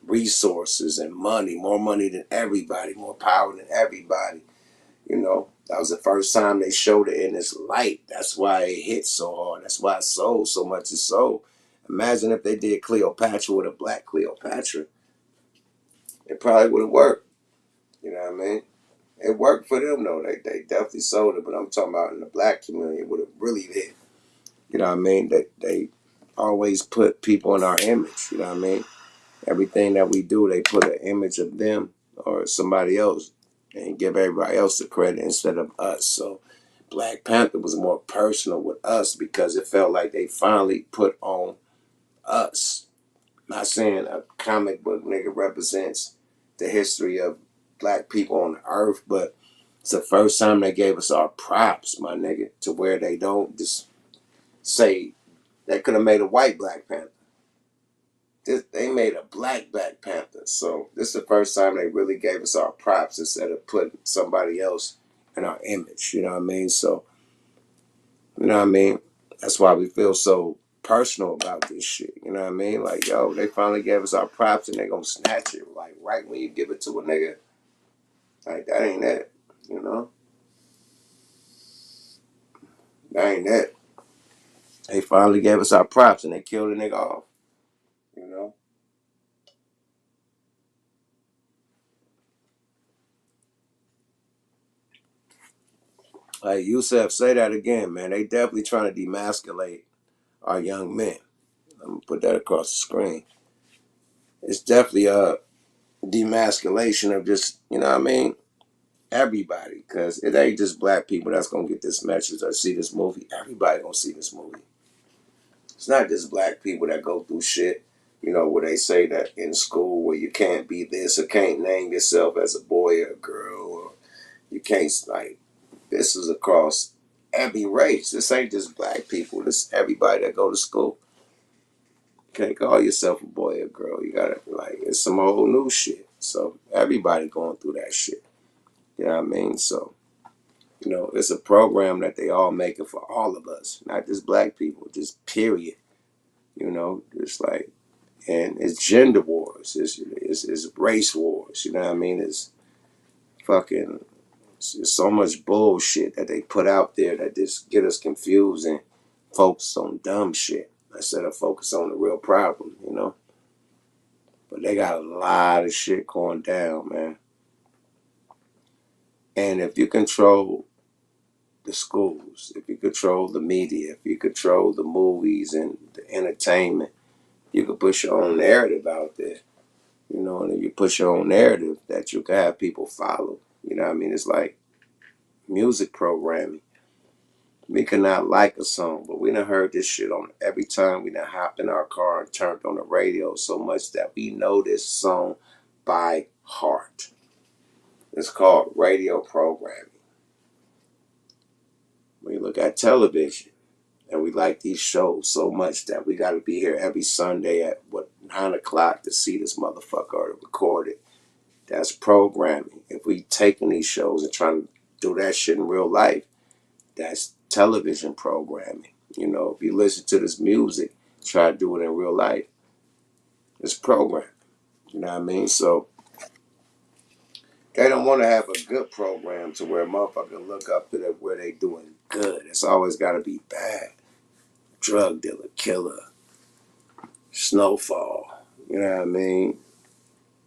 resources and money, more money than everybody, more power than everybody. You know, that was the first time they showed it in this light. That's why it hit so hard. That's why it sold so much it sold. Imagine if they did Cleopatra with a black Cleopatra. It probably would have worked. You know what I mean? It worked for them though. They definitely sold it, but I'm talking about in the black community, it would have really hit. You know what I mean? They always put people in our image. You know what I mean? Everything that we do, they put an image of them or somebody else and give everybody else the credit instead of us. So Black Panther was more personal with us because it felt like they finally put on us. I'm not saying a comic book nigga represents the history of black people on the earth, but it's the first time they gave us our props, my nigga, to where they don't just say they could have made a white Black Panther. They made a Black Panther. So this is the first time they really gave us our props instead of putting somebody else in our image. You know what I mean? So, you know what I mean? That's why we feel so personal about this shit. You know what I mean? Like, yo, they finally gave us our props and they gonna snatch it. Like, right when you give it to a nigga, like, that ain't it. You know? That ain't it. They finally gave us our props and they killed the nigga off. You know? Like Yusef, say that again, man. They definitely trying to demasculate our young men. I'm gonna put that across the screen. It's definitely a demasculation of just, you know what I mean, everybody. Because it ain't just black people that's gonna get this message or see this movie. Everybody gonna see this movie. It's not just black people that go through shit, you know, where they say that in school where you can't be this or can't name yourself as a boy or a girl or you can't, like, this is across every race. This ain't just black people. This is everybody that go to school. You can't call yourself a boy or girl. You gotta, like, it's some whole new shit. So everybody going through that shit. You know what I mean? So, you know, it's a program that they all making for all of us, not just black people, just period. You know, just like, and it's gender wars, it's race wars. You know what I mean? It's fucking, it's so much bullshit that they put out there that just get us confused and focus on dumb shit instead of focus on the real problem. You know, but they got a lot of shit going down, man. And if you control the schools, if you control the media, if you control the movies and the entertainment, you can push your own narrative out there. You know, and if you push your own narrative that you can have people follow. You know what I mean? It's like music programming. We cannot like a song, but we done heard this shit on every time we done hopped in our car and turned on the radio so much that we know this song by heart. It's called radio programming. When you look at television, and we like these shows so much that we got to be here every Sunday at 9 o'clock to see this motherfucker or to record it. That's programming. If we taking these shows and trying to do that shit in real life, that's television programming. You know, if you listen to this music, try to do it in real life, it's programming. You know what I mean? So they don't want to have a good program to where a motherfucker look up to that where they doing good. It's always got to be bad. Drug dealer, killer, snowfall. You know what I mean?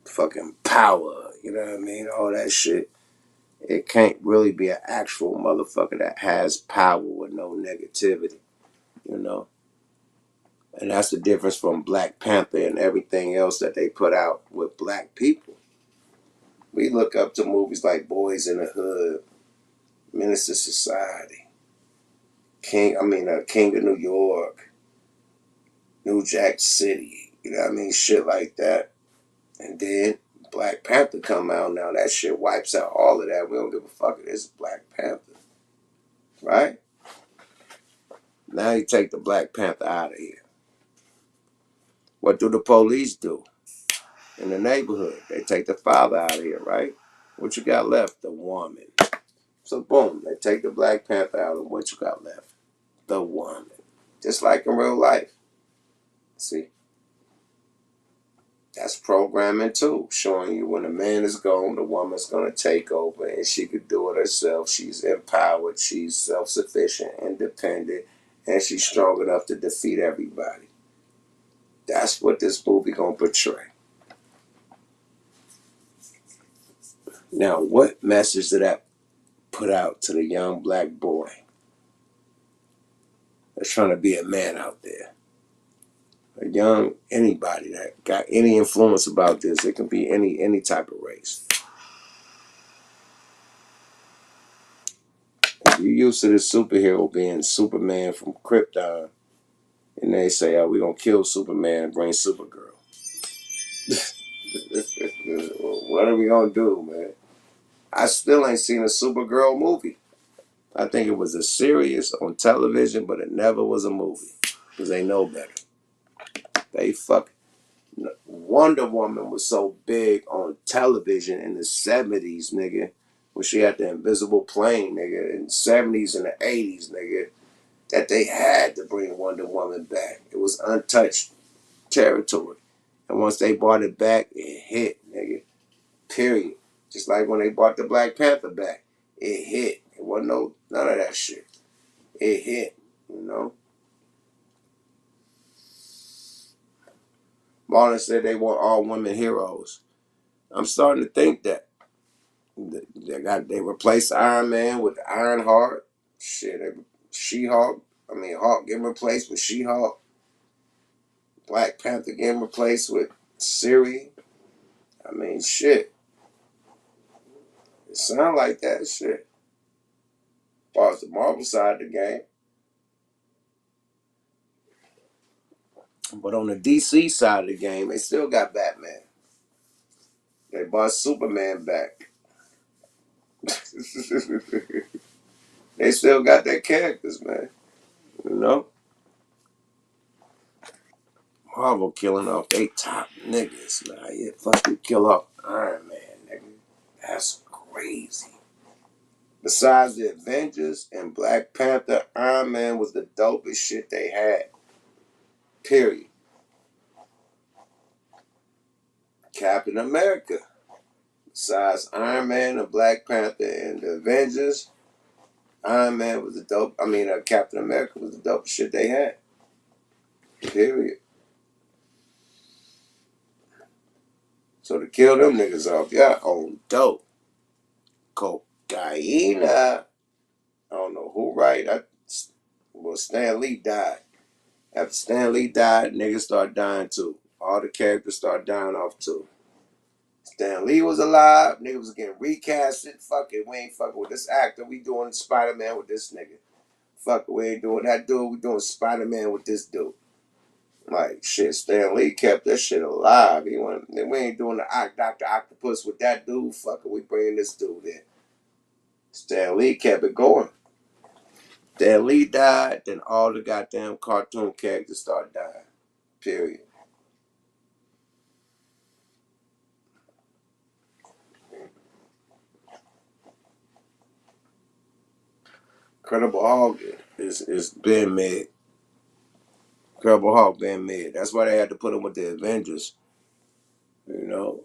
Fucking power. You know what I mean? All that shit. It can't really be an actual motherfucker that has power with no negativity. You know? And that's the difference from Black Panther and everything else that they put out with black people. We look up to movies like Boys in the Hood, Minister Society, King of New York, New Jack City, you know what I mean? Shit like that. And then Black Panther come out now. That shit wipes out all of that. We don't give a fuck. It is Black Panther. Right? Now you take the Black Panther out of here. What do the police do in the neighborhood? They take the father out of here, right? What you got left? The woman. So boom, they take the Black Panther out, and what you got left? The woman. Just like in real life. See? That's programming too, showing you when a man is gone, the woman's going to take over and she could do it herself. She's empowered, she's self-sufficient, independent, and she's strong enough to defeat everybody. That's what this movie going to portray. Now, what message did that put out to the young black boy that's trying to be a man out there? A young anybody that got any influence about this. It can be any type of race. If you're used to this superhero being Superman from Krypton, and they say, "Oh, we're gonna kill Superman and bring Supergirl." What are we gonna do, man? I still ain't seen a Supergirl movie. I think it was a series on television, but it never was a movie because they know better. They fuck. Wonder Woman was so big on television in the 70s, nigga, when she had the invisible plane, nigga, in the 70s and the 80s, nigga, that they had to bring Wonder Woman back. It was untouched territory. And once they brought it back, it hit, nigga. Period. Just like when they brought the Black Panther back, it hit. It wasn't none of that shit. It hit, you know. Marlon said they want all women heroes. I'm starting to think that. They replaced Iron Man with Iron Heart. Shit, She-Hulk. Hulk getting replaced with She-Hulk. Black Panther getting replaced with Siri. Shit. It sound like that shit. As far as the Marvel side of the game. But on the DC side of the game, they still got Batman. They brought Superman back. They still got their characters, man. You know? Marvel killing off they top niggas. Nah, yeah, fuck you kill off Iron Man, nigga. That's crazy. Besides the Avengers and Black Panther, Iron Man was the dopest shit they had. Period. Captain America. Besides Iron Man and Black Panther and the Avengers, Iron Man was the dope. Captain America was the dopest shit they had. Period. So to kill them niggas off, y'all own dope. Cocaine. I don't know who right. Stan Lee died. After Stan Lee died, niggas start dying too. All the characters start dying off too. Stan Lee was alive. Niggas was getting recasted. Fuck it. We ain't fucking with this actor. We doing Spider-Man with this nigga. Fuck it. We ain't doing that dude. We doing Spider-Man with this dude. Like shit, Stan Lee kept that shit alive. We ain't doing the Dr. Octopus with that dude. Fuck it, we bringing this dude in. Stan Lee kept it going. Stan Lee died, then all the goddamn cartoon characters started dying. Period. Incredible Hulk is being made. Incredible Hulk being made. That's why they had to put him with the Avengers. You know,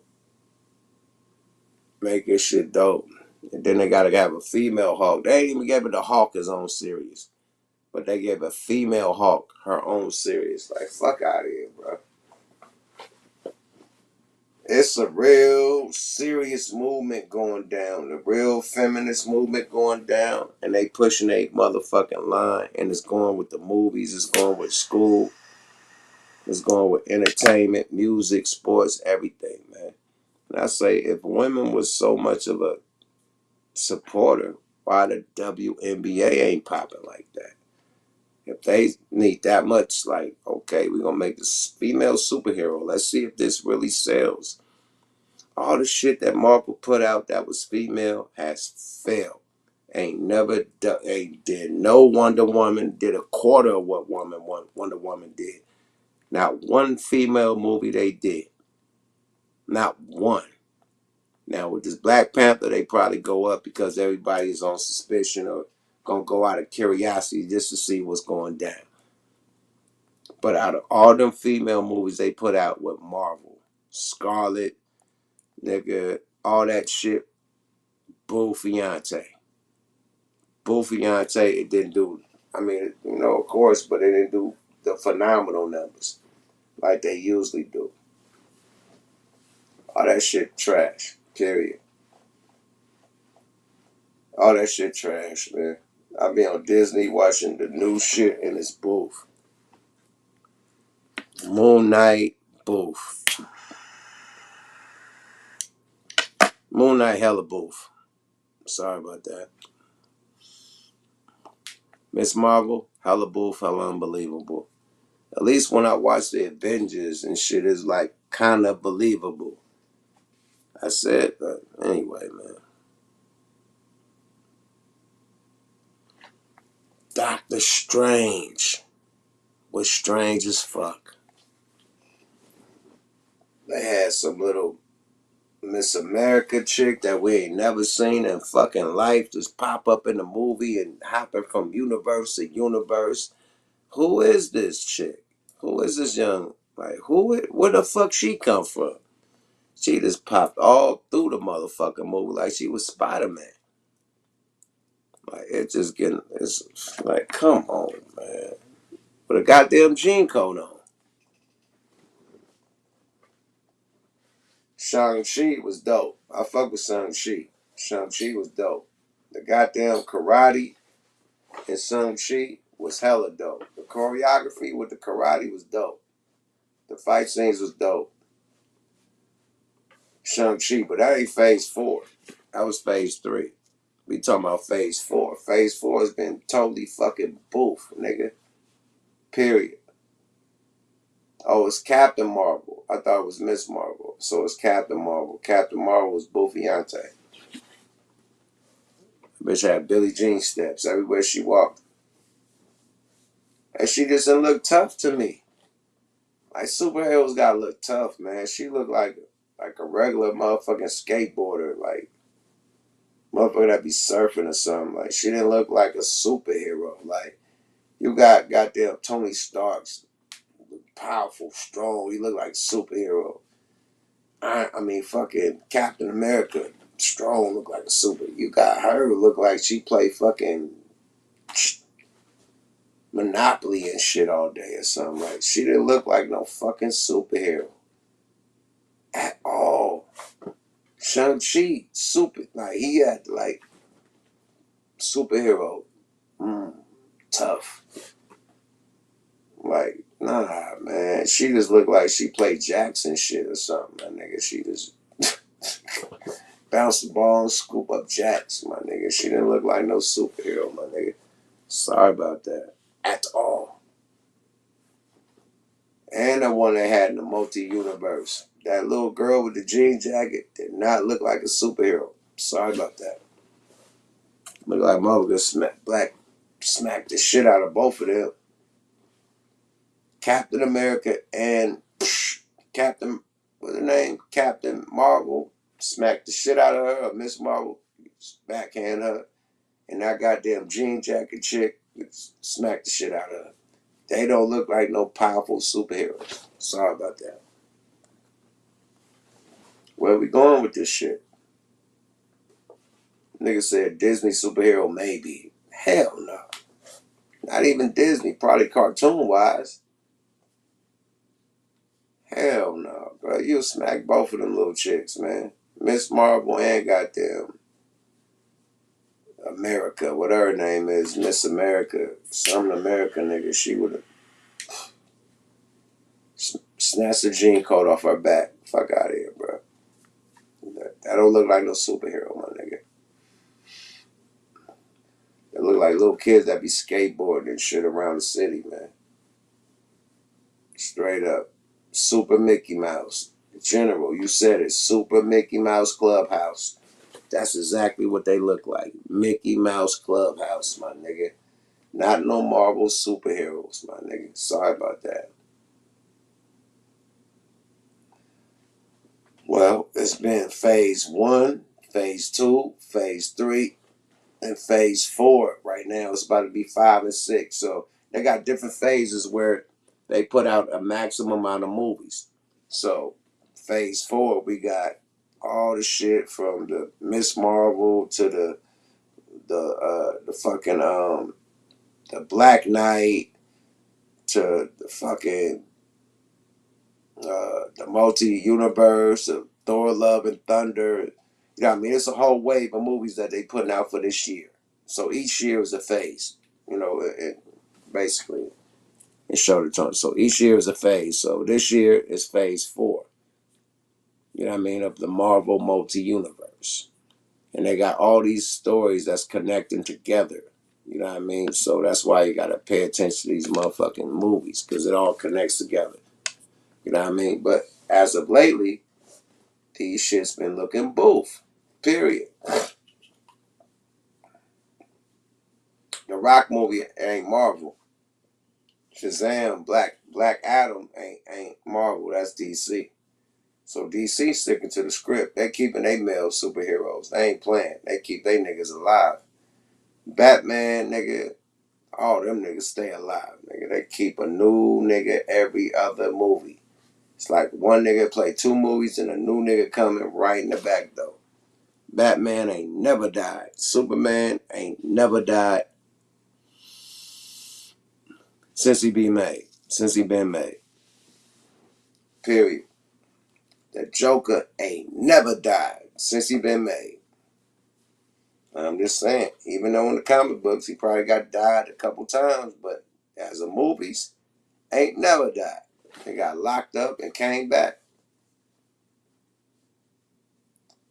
make this shit dope. And then they gotta have a female Hulk. They ain't even gave it the Hulk his own series. But they gave a female Hulk her own series. Like, fuck out of here, bro. It's a real serious movement going down. The real feminist movement going down. And they pushing a motherfucking line. And it's going with the movies. It's going with school. It's going with entertainment, music, sports, everything, man. And I say, if women was so much of a supporter, why the WNBA ain't popping like that? If they need that much, like, okay, we're gonna make this female superhero. Let's see if this really sells. All the shit that Marvel put out that was female has failed. Ain't did no Wonder Woman, did a quarter of what Wonder Woman did. Not one female movie they did. Not one. Now with this Black Panther, they probably go up because everybody's on suspicion or gonna go out of curiosity just to see what's going down. But out of all them female movies they put out with Marvel, Scarlet, nigga, all that shit, Boo Fiance. Boo Fiance, it didn't do, I mean, you know, of course, but it didn't do the phenomenal numbers like they usually do. All that shit trash, period. All that shit trash, man. I be on Disney watching the new shit and it's boof. Moon Knight, boof. Moon Knight, hella boof. Sorry about that. Miss Marvel, hella boof, hella unbelievable. At least when I watch the Avengers and shit, is like kind of believable. I said, but anyway, man. Doctor Strange was strange as fuck. They had some little Miss America chick that we ain't never seen in fucking life just pop up in the movie and hopping from universe to universe. Who is this chick? Who is this young? Like, where the fuck she come from? She just popped all through the motherfucking movie like she was Spiderman. Like, it's like, come on, man. With a goddamn gene code on. Shang-Chi was dope. I fuck with Shang-Chi. Shang-Chi was dope. The goddamn karate in Shang-Chi was hella dope. The choreography with the karate was dope. The fight scenes was dope. Shang-Chi, but that ain't phase 4. That was phase 3. We talking about phase 4. Phase 4 has been totally fucking boof, nigga. Period. Oh, it's Captain Marvel. I thought it was Miss Marvel. So it's Captain Marvel. Captain Marvel was Buffiante. Bitch had Billie Jean steps everywhere she walked. And she just didn't look tough to me. Like superheroes gotta look tough, man. She looked like a regular motherfucking skateboarder, like motherfucker that be surfing or something. Like she didn't look like a superhero. Like you got goddamn Tony Stark's powerful, strong. He look like a superhero. I mean fucking Captain America, strong, look like a super. You got her look like she play fucking Monopoly and shit all day or something. Like she didn't look like no fucking superhero at all. Shang-Chi, super, like he had like superhero, tough. Like, nah, man. She just looked like she played Jackson shit or something, my nigga. She just bounce the ball and scoop up jacks, my nigga. She didn't look like no superhero, my nigga. Sorry about that. At all. And the one they had in the multi-universe. That little girl with the jean jacket did not look like a superhero. Sorry about that. Look like mother could smack the shit out of both of them. Captain America and Captain, what's her name? Captain Marvel smacked the shit out of her. Miss Marvel backhand her. And that goddamn jean jacket chick smacked the shit out of her. They don't look like no powerful superheroes. Sorry about that. Where we going with this shit? Nigga said Disney superhero maybe. Hell no. Not even Disney. Probably cartoon wise. Hell no, bro. You'll smack both of them little chicks, man. Miss Marvel and goddamn America, whatever her name is, Miss America, some America nigga. She would have snatched the jean coat off her back. Fuck out of here, bro. That don't look like no superhero, my nigga. They look like little kids that be skateboarding and shit around the city, man. Straight up. Super Mickey Mouse. General, you said it. Super Mickey Mouse Clubhouse. That's exactly what they look like. Mickey Mouse Clubhouse, my nigga. Not no Marvel superheroes, my nigga. Sorry about that. Well, it's been phase 1, phase 2, phase 3, and phase 4. Right now, it's about to be 5 and 6. So they got different phases where they put out a maximum amount of movies. So phase 4, we got all the shit from the Miss Marvel to the fucking the Black Knight to the fucking the multi-universe of Thor Love and Thunder. You know what I mean? It's a whole wave of movies that they putting out for this year. So each year is a phase. You know, basically in shorter terms. So each year is a phase. So this year is phase 4. You know what I mean? Of the Marvel multi-universe. And they got all these stories that's connecting together. You know what I mean? So that's why you gotta pay attention to these motherfucking movies, because it all connects together. You know what I mean? But as of lately, these shit's been looking boof. Period. The Rock movie ain't Marvel. Shazam, Black Adam ain't Marvel. That's DC. So DC sticking to the script. They keeping they male superheroes. They ain't playing. They keep they niggas alive. Batman, nigga, all them niggas stay alive, nigga. They keep a new nigga every other movie. It's like one nigga play 2 movies and a new nigga coming right in the back door. Batman ain't never died. Superman ain't never died since he been made. Since he been made. Period. The Joker ain't never died since he been made. I'm just saying, even though in the comic books he probably got died a couple times, but as a movies, ain't never died. He got locked up and came back.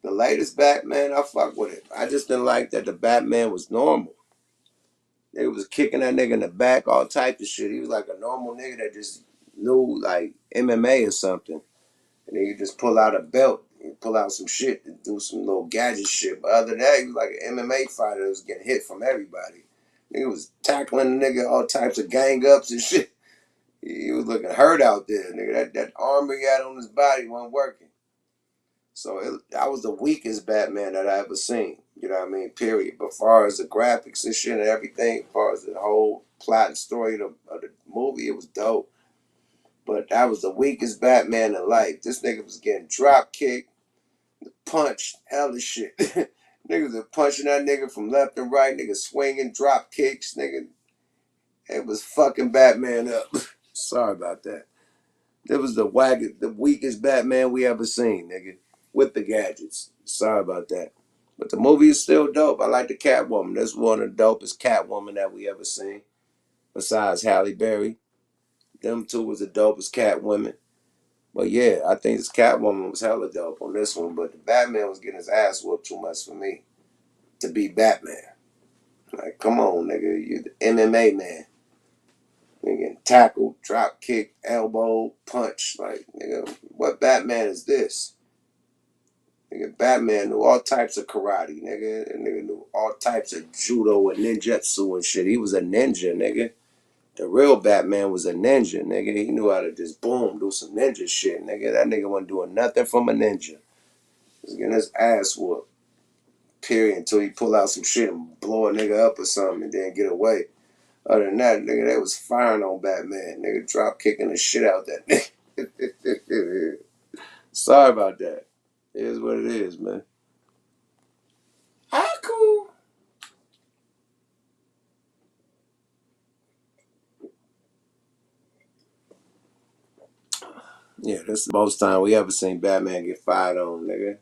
The latest Batman, I fuck with it. I just didn't like that the Batman was normal. They was kicking that nigga in the back, all types of shit. He was like a normal nigga that just knew like MMA or something. And then you just pull out a belt and pull out some shit and do some little gadget shit. But other than that, he was like an MMA fighter that was getting hit from everybody. He was tackling the nigga all types of gang ups and shit. He was looking hurt out there, nigga. That armor he had on his body wasn't working. So that was the weakest Batman that I ever seen. You know what I mean? Period. But as far as the graphics and shit and everything, as far as the whole plot and story of the movie, it was dope. But that was the weakest Batman in life. This nigga was getting drop kicked, punched, hella shit. Niggas were punching that nigga from left and right. Niggas swinging, drop kicks. Nigga, it was fucking Batman up. Sorry about that. It was the weakest Batman we ever seen, nigga. With the gadgets. Sorry about that. But the movie is still dope. I like the Catwoman. That's one of the dopest Catwoman that we ever seen. Besides Halle Berry. Them two was the dopest Catwomen. But yeah, I think this Catwoman was hella dope on this one. But the Batman was getting his ass whooped too much for me to be Batman. Like, come on, nigga. You're the MMA man. Nigga, tackle, drop kick, elbow, punch. Like, nigga, what Batman is this? Nigga, Batman knew all types of karate, nigga. And nigga knew all types of judo and ninjutsu and shit. He was a ninja, nigga. The real Batman was a ninja, nigga. He knew how to just boom, do some ninja shit, nigga. That nigga wasn't doing nothing from a ninja. He was getting his ass whooped, period, until he pull out some shit and blow a nigga up or something and then get away. Other than that, nigga, they was firing on Batman. Nigga, drop kicking the shit out that nigga. Sorry about that. It is what it is, man. How cool. Yeah, this is the most time we ever seen Batman get fired on, nigga.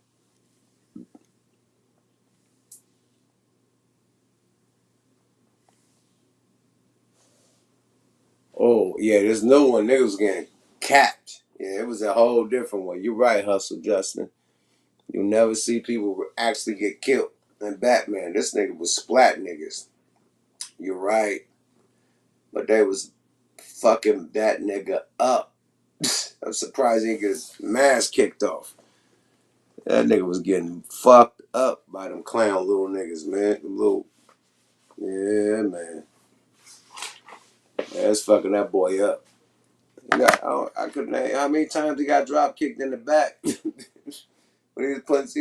Oh, yeah, this new one, nigga was getting capped. Yeah, it was a whole different one. You're right, Hustle Justin. You'll never see people actually get killed in Batman. This nigga was splat niggas. You're right. But they was fucking that nigga up. I'm surprised he didn't get his mask kicked off. That nigga was getting fucked up by them clown little niggas, man. Them little, yeah, man. That's fucking that boy up. I couldn't name how many times he got drop kicked in the back. When he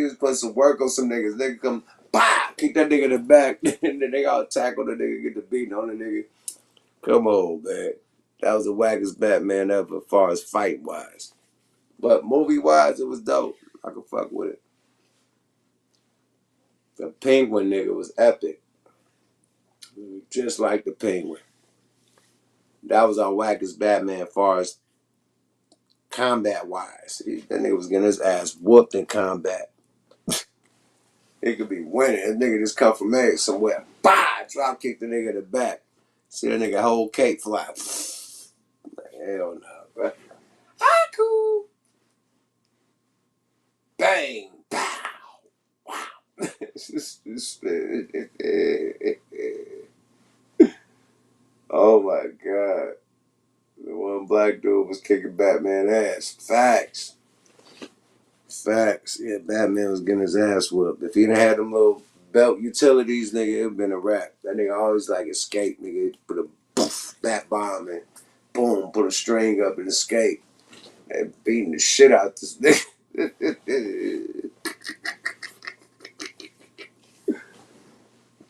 was putting some work on some niggas. Nigga come, bah, kick that nigga in the back. And then they all tackle the nigga, get the beating on the nigga. Come on, man. That was the wackest Batman ever as far as fight wise. But movie wise, it was dope. I could fuck with it. The Penguin nigga was epic. Just like the Penguin. That was our wackest Batman as far as combat wise. That nigga was getting his ass whooped in combat. He could be winning. That nigga just come from egg somewhere. Bah! Drop kick the nigga in the back. See that nigga whole cake fly. Hell no, bro. Ah, cool. Bang. Pow. Wow. Oh my god. The one black dude was kicking Batman ass. Facts. Facts. Yeah, Batman was getting his ass whooped. If he didn't have them little belt utilities, nigga, it'd been a wrap. That nigga always like escape, nigga. Put a poof, bat bomb and boom, put a string up and escape. And beating the shit out this nigga.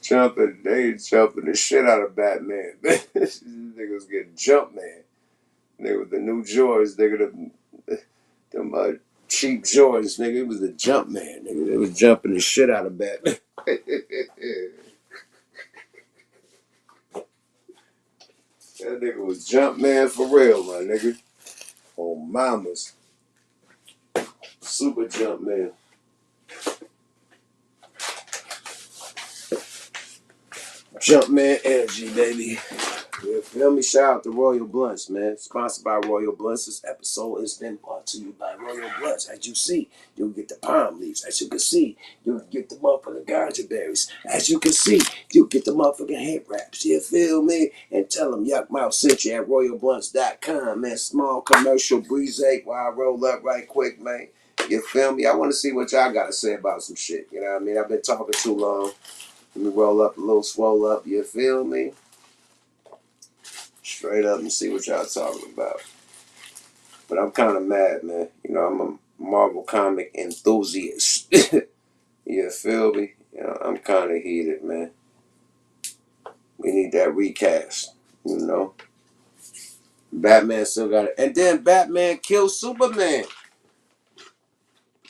They jumping the shit out of Batman. This nigga was getting jumped, man. Nigga with the new Jordans, nigga, them cheap Jordans, nigga. It was the jump man, nigga. They was jumping the shit out of Batman. That nigga was jump man for real, my nigga. On mamas. Super jump man. Jump man energy, baby. You feel me? Shout out to Royal Blunts, man. Sponsored by Royal Blunts. This episode has been brought to you by Royal Blunts. As you see, you'll get the palm leaves. As you can see, you'll get the motherfucking ganja berries. As you can see, you'll get the motherfucking head wraps. You feel me? And tell them Yuck Mouth sent you at royalblunts.com, man. Small commercial breeze while I roll up right quick, man. You feel me? I want to see what y'all got to say about some shit. You know what I mean? I've been talking too long. Let me roll up a little swole up. You feel me? Straight up and see what y'all talking about. But I'm kind of mad, man. You know, I'm a Marvel comic enthusiast. You feel me? You know, I'm kind of heated, man. We need that recast, you know? Batman still got it. And then Batman killed Superman.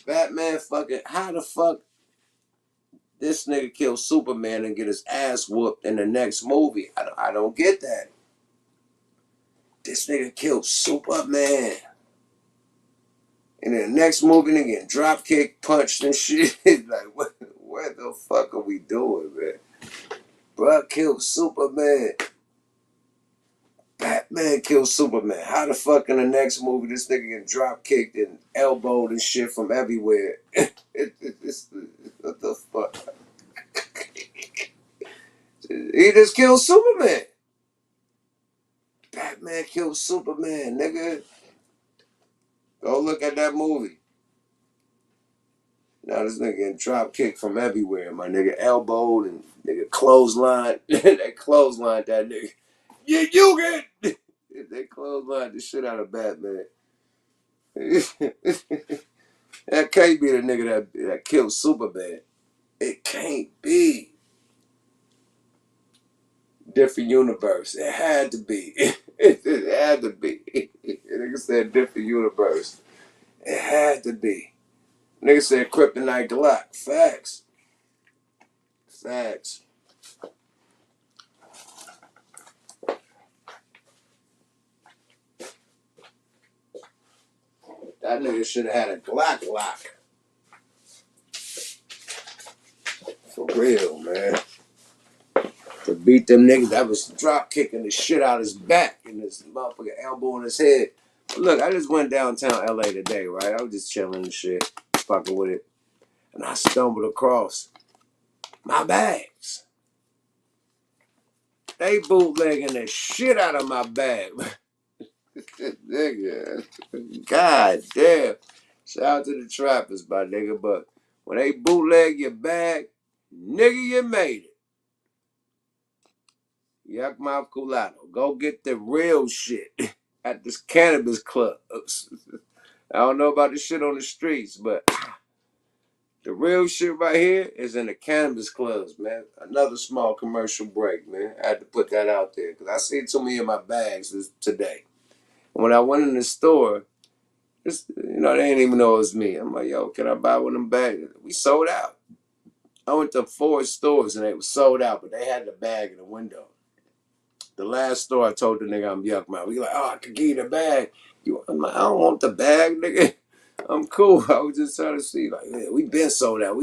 Batman fucking, how the fuck this nigga kill Superman and get his ass whooped in the next movie? I don't get that. This nigga killed Superman. And in the next movie, nigga getting drop kick, punched and shit. Like, what the fuck are we doing, man? Bro killed Superman. Batman killed Superman. How the fuck in the next movie this nigga getting drop kicked and elbowed and shit from everywhere? What the fuck? He just killed Superman. Batman killed Superman, nigga. Go look at that movie. Now this nigga getting drop kicked from everywhere. My nigga elbowed and nigga clothesline. They clothesline that nigga. Yeah, you get. They clothesline the shit out of Batman. That can't be the nigga that killed Superman. It can't be. Different universe. It had to be. It had to be. Nigga said different universe. It had to be. Nigga said Kryptonite Glock. Facts. Facts. That nigga should have had a Glock lock. For real, man. To beat them niggas that was drop kicking the shit out his back and his motherfucking elbow in his head. But look, I just went downtown LA today, right? I was just chilling and shit, fucking with it. And I stumbled across my bags. They bootlegging the shit out of my bag. Nigga. God damn. Shout out to the trappers, my nigga. But when they bootleg your bag, nigga, you made it. Yuck mouth Culato. Go get the real shit at this cannabis club. I don't know about the shit on the streets, but the real shit right here is in the cannabis clubs, man. Another small commercial break, man. I had to put that out there because I see too many in my bags today. And when I went in the store, they didn't even know it was me. I'm like, yo, can I buy one of them bags? We sold out. I went to 4 stores and they were sold out, but they had the bag in the window. The last store I told the nigga I'm yuck mouth. He like, oh, I could give you the bag. I'm like, I don't want the bag, nigga. I'm cool. I was just trying to see, like, yeah, we been sold out.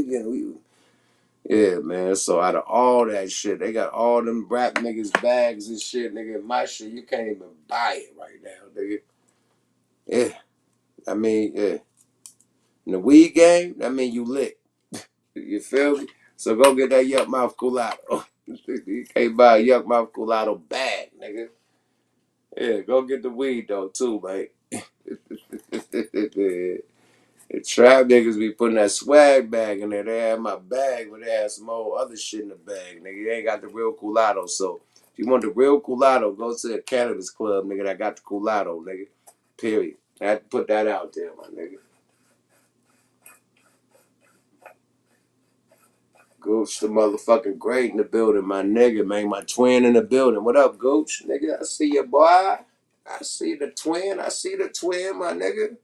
Yeah, man. So out of all that shit, they got all them rap niggas bags and shit, nigga. My shit, you can't even buy it right now, nigga. Yeah, I mean, yeah. In the weed game, that mean you lit. You feel me? So go get that yuck mouth Culato. You can't buy a yuck mouth Culato bag, nigga. Yeah, go get the weed though too, mate. The trap niggas be putting that swag bag in there. They had my bag, but they had some old other shit in the bag, nigga. They ain't got the real Culato. So if you want the real Culato, go to the cannabis club, nigga. That got the Culato, nigga. Period. I had to put that out there, my nigga. Gooch, the motherfucking great in the building, my nigga, man. My twin in the building. What up, Gooch? Nigga, I see you, boy. I see the twin. I see the twin, my nigga.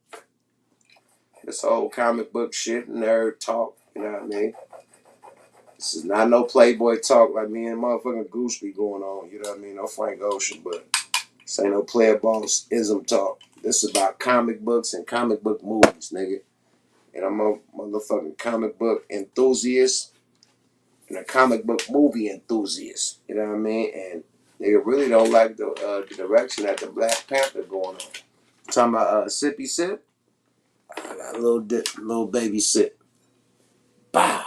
This whole comic book shit, nerd talk, you know what I mean? This is not no Playboy talk like me and motherfucking Goose be going on, you know what I mean? No Frank Ocean, but this ain't no player boss ism talk. This is about comic books and comic book movies, nigga. And I'm a motherfucking comic book enthusiast and a comic book movie enthusiast, you know what I mean? And they really don't like the direction that the Black Panther going on. Talking about Sippy Sip, I got a little baby sip. Bah!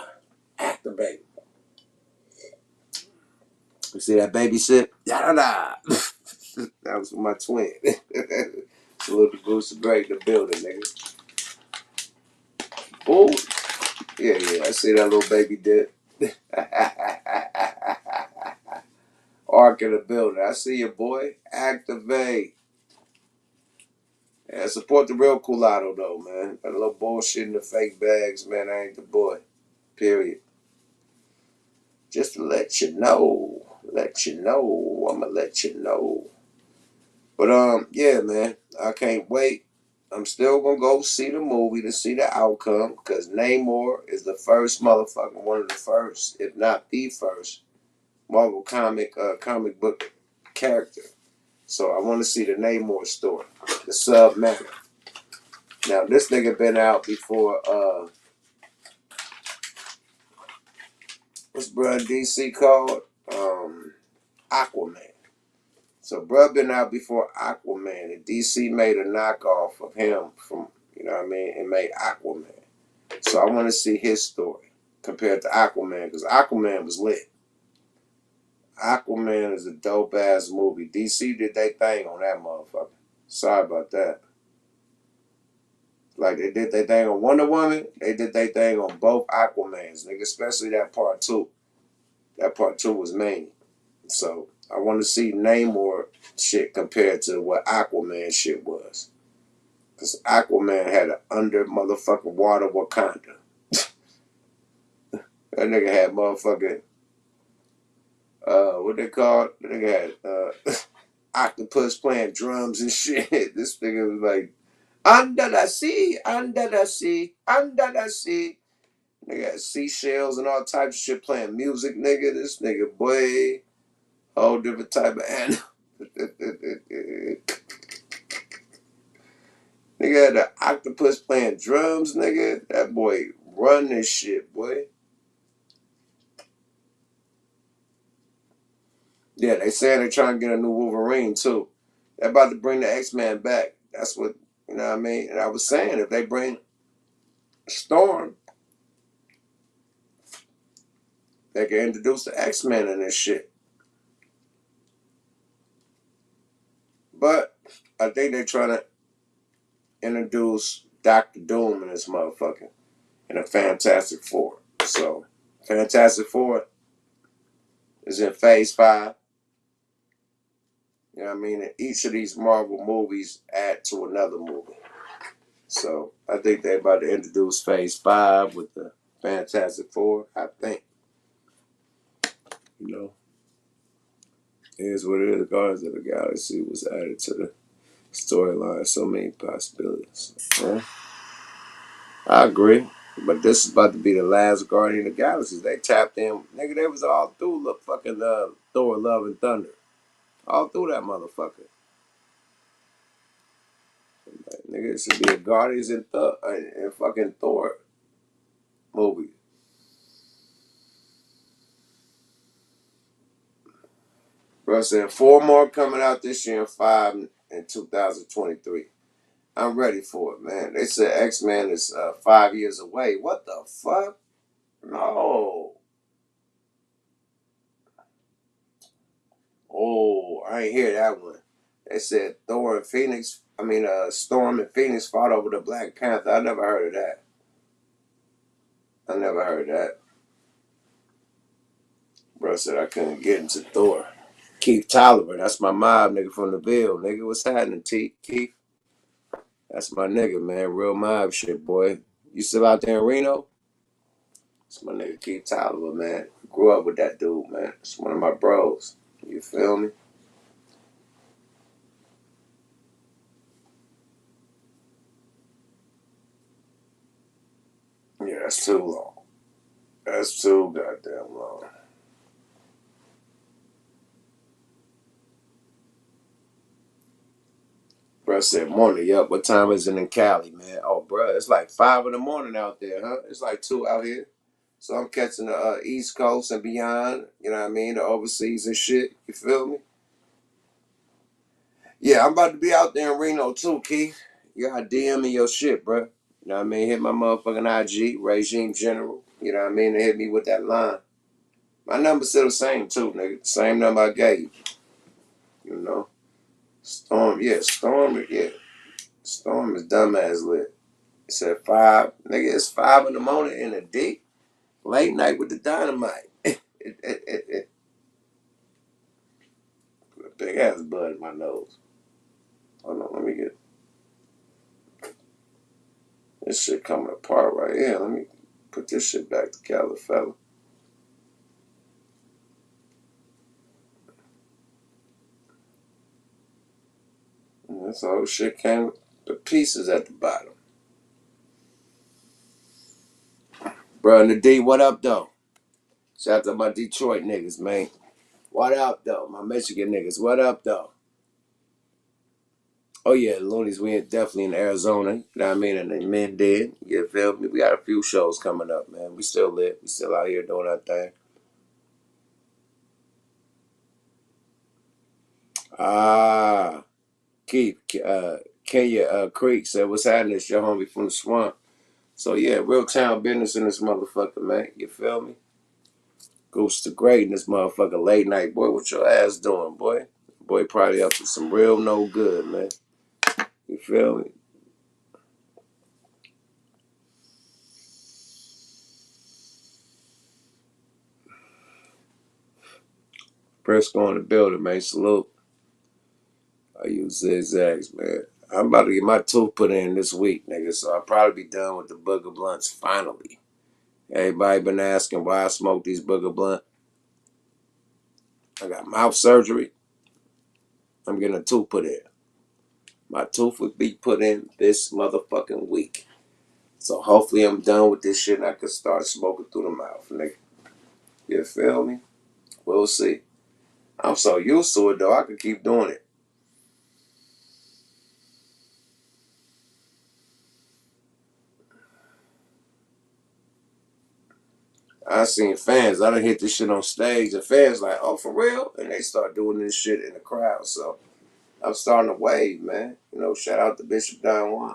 Activate. You see that baby sip? Da-da-da. That was for my twin. Salute the Booster Great in the building, nigga. Oh, yeah. I see that little baby dip. Ark in the building. I see you, boy. Activate. Yeah, support the real Culato, though, man. That little bullshit in the fake bags, man. I ain't the boy. Period. Just to let you know. I'ma let you know. But yeah, man, I can't wait. I'm still gonna go see the movie to see the outcome because Namor is the first motherfucking one of the first, if not the first, Marvel comic book character. So I want to see the Namor story, the Submariner. Now this nigga been out before. What's bruh DC called? Aquaman. So bruh been out before Aquaman, and DC made a knockoff of him from, you know what I mean, and made Aquaman. So I want to see his story compared to Aquaman, because Aquaman was lit. Aquaman is a dope ass movie. DC did they thing on that motherfucker. Sorry about that. Like they did their thing on Wonder Woman, they did their thing on both Aquamans, nigga. Especially that part two. That part two was main. So I want to see Namor shit compared to what Aquaman shit was. Cause Aquaman had an under motherfucking water Wakanda. That nigga had motherfucking what they call it? That nigga had octopus playing drums and shit. This nigga was like under the sea, under the sea, under the sea. Nigga had seashells and all types of shit playing music, nigga. This nigga, boy, whole different type of animal. Nigga had the octopus playing drums, nigga. That boy run this shit, boy. Yeah, they saying they're trying to get a new Wolverine too. They're about to bring the X-Men back. That's what, you know what I mean? And I was saying if they bring Storm, they can introduce the X-Men in this shit. But I think they're trying to introduce Doctor Doom in this motherfucker in a Fantastic Four. So Fantastic Four is in phase 5. You know what I mean? And each of these Marvel movies add to another movie. So I think they're about to introduce phase 5 with the Fantastic Four. I think. You know, here's what it is. Guardians of the Galaxy was added to the storyline. So many possibilities. Yeah, I agree. But this is about to be the last Guardian of the Galaxy. They tapped in. Nigga, they was all through look fucking Thor Love and Thunder. All through that motherfucker. Like, nigga, it should be a Guardians and fucking Thor movie. Bro said 4 more coming out this year and 5 in 2023. I'm ready for it, man. They said X-Men is 5 years away. What the fuck? No. Oh, I ain't hear that one. They said Storm and Phoenix fought over the Black Panther. I never heard of that. I never heard that. Bro said I couldn't get into Thor. Keith Tolliver, that's my mob nigga from the Ville. Nigga, what's happening, Keith? That's my nigga, man. Real mob shit, boy. You still out there in Reno? It's my nigga Keith Tolliver, man. Grew up with that dude, man. It's one of my bros. You feel me? Yeah, that's too long. That's too goddamn long. Bro said morning. Yup. What time is it in Cali, man? Oh, bro, it's like 5 in the morning out there, huh? It's like 2 out here. So I'm catching the East Coast and beyond. You know what I mean? The overseas and shit. You feel me? Yeah, I'm about to be out there in Reno too, Keith. You got DM me your shit, bro. You know what I mean? Hit my motherfucking IG, Regime General. You know what I mean? And hit me with that line. My number's still the same too, nigga. The same number I gave you. You know? Storm, yeah, Storm is dumbass lit. It said 5. Nigga, it's 5 in the morning in the D. Late night with the dynamite. Put a big ass bud in my nose. Hold on, let me get this shit coming apart right here. Let me put this shit back together, fella. And this whole shit came with the pieces at the bottom. Bro, in the D, what up, though? Shout out to my Detroit niggas, man. What up, though? My Michigan niggas, what up, though? Oh, yeah, Loonies, we definitely in Arizona. You know what I mean? And the men did. You feel me? We got a few shows coming up, man. We still lit. We still out here doing our thing. Ah, Keith, Kenya Creek said, what's happening? It's your homie from the swamp. So, yeah, real town business in this motherfucker, man. You feel me? Goose the Great and this motherfucker late night. Boy, what your ass doing, boy? Boy, probably up to some real no good, man. You feel me? Briscoe in the building, man. Salute. I use zigzags, man. I'm about to get my tooth put in this week, nigga, so I'll probably be done with the booger blunts finally. Everybody been asking why I smoke these booger blunt. I got mouth surgery. I'm getting a tooth put in. My tooth would be put in this motherfucking week. So hopefully I'm done with this shit and I can start smoking through the mouth, nigga. You feel me? We'll see. I'm so used to it, though. I could keep doing it. I seen fans. I done hit this shit on stage, and fans like, oh, for real? And they start doing this shit in the crowd. So I'm starting to wave, man. You know, shout out to Bishop Don Juan.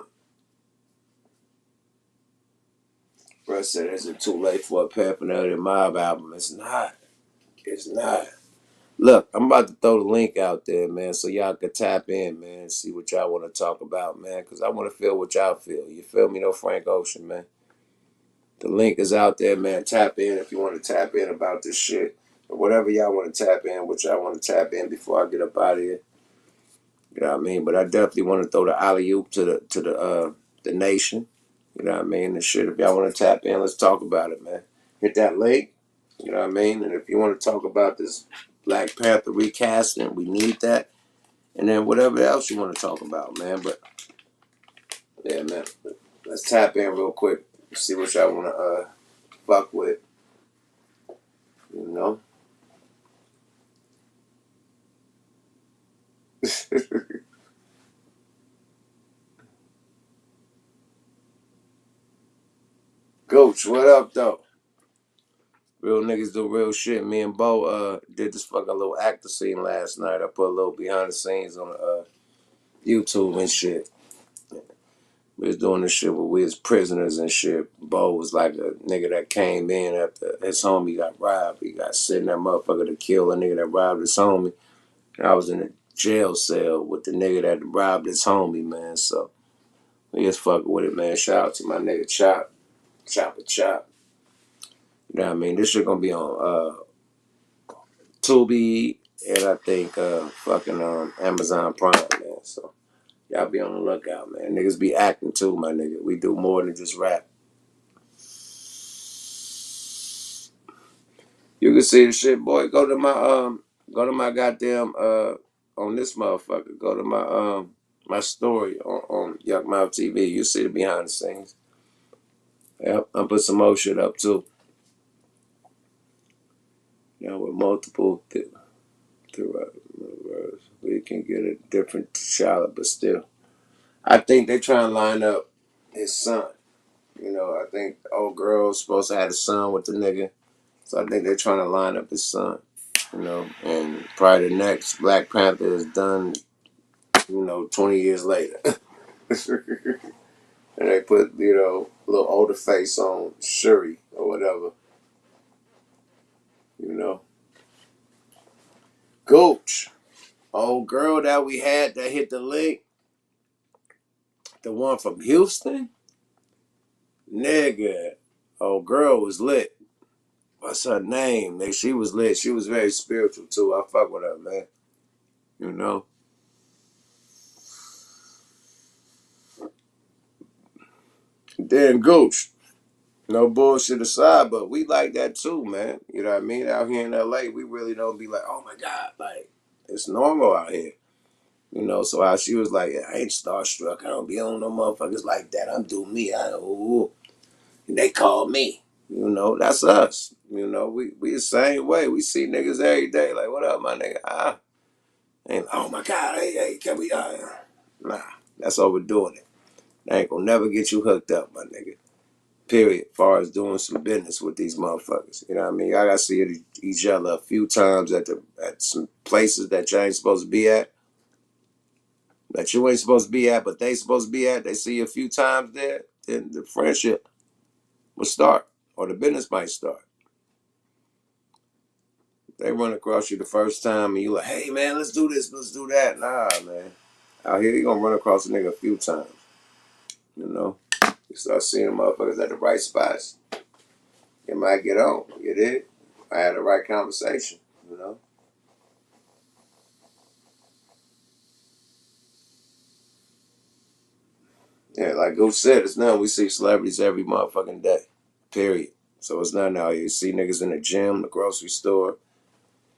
Bro said, is it too late for a Paraphernalia Mob album? It's not. It's not. Look, I'm about to throw the link out there, man, so y'all can tap in, man, and see what y'all want to talk about, man, because I want to feel what y'all feel. You feel me? No Frank Ocean, man. The link is out there, man. Tap in if you want to tap in about this shit. Or whatever y'all want to tap in, what y'all want to tap in before I get up out of here. You know what I mean? But I definitely want to throw the alley-oop to the nation. You know what I mean? And shit, if y'all want to tap in, let's talk about it, man. Hit that link. You know what I mean? And if you want to talk about this Black Panther recasting, we need that. And then whatever else you want to talk about, man. But yeah, man. Let's tap in real quick. See what y'all want to fuck with. You know? Coach, what up, though? Real niggas do real shit. Me and Bo did this fucking little actor scene last night. I put a little behind the scenes on YouTube and shit. We was doing this shit where we was prisoners and shit. Bo was like a nigga that came in after his homie got robbed. He got sent in that motherfucker to kill a nigga that robbed his homie. And I was in a jail cell with the nigga that robbed his homie, man. So we just fucking with it, man. Shout out to my nigga Chop. Chopper Chop. You know what I mean? This shit gonna be on Tubi and I think fucking Amazon Prime, man. So y'all be on the lookout, man. Niggas be acting too, my nigga. We do more than just rap. You can see the shit, boy. Go to my goddamn on this motherfucker. Go to my story on Yuck Mouth TV. You see the behind the scenes. Yep, I put some more shit up too. You know, with multiple throughout we can get a different T'Challa, but still. I think they trying to line up his son. You know, I think the old girl's supposed to have a son with the nigga. So I think they're trying to line up his son. You know, and probably the next Black Panther is done, 20 years later. And they put, a little older face on Shuri or whatever. You know. Gooch. Old girl that we had that hit the link. The one from Houston. Nigga. Old girl was lit. What's her name? She was lit. She was very spiritual too. I fuck with her, man. You know. Then Gooch. No bullshit aside, but we like that too, man. You know what I mean? Out here in LA, we really don't be like, oh my God, like, it's normal out here. You know, so how she was like, I ain't starstruck. I don't be on no motherfuckers like that. I'm do me. And they call me. You know, that's us. You know, we the same way. We see niggas every day. Like, what up, my nigga? Ain't, oh my God, hey, can we, nah, that's overdoing it. That ain't gonna never get you hooked up, my nigga. Period. As far as doing some business with these motherfuckers. You know what I mean? I gotta see each other a few times at some places that you ain't supposed to be at. That you ain't supposed to be at, but they supposed to be at. They see you a few times there, then the friendship will start. Or the business might start. They run across you the first time and you like, hey man, let's do this, let's do that. Nah, man. Out here, you gonna run across a nigga a few times. You know? You start seeing the motherfuckers at the right spots. You might get on. You did. I had the right conversation, you know? Yeah, like Goose said, it's nothing. We see celebrities every motherfucking day. Period. So it's nothing out here. You see niggas in the gym, the grocery store,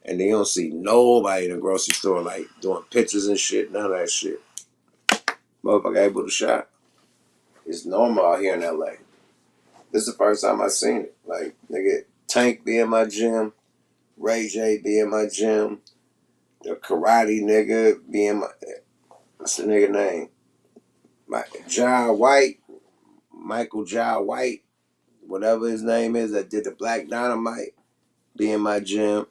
and they don't see nobody in the grocery store like doing pictures and shit, none of that shit. Motherfucker able to shop. It's normal out here in LA. This is the first time I seen it. Like, nigga, Tank be in my gym, Ray J be in my gym, the karate nigga be in my, what's the nigga name? John White, Michael John White, whatever his name is, that did the Black Dynamite, be in my gym.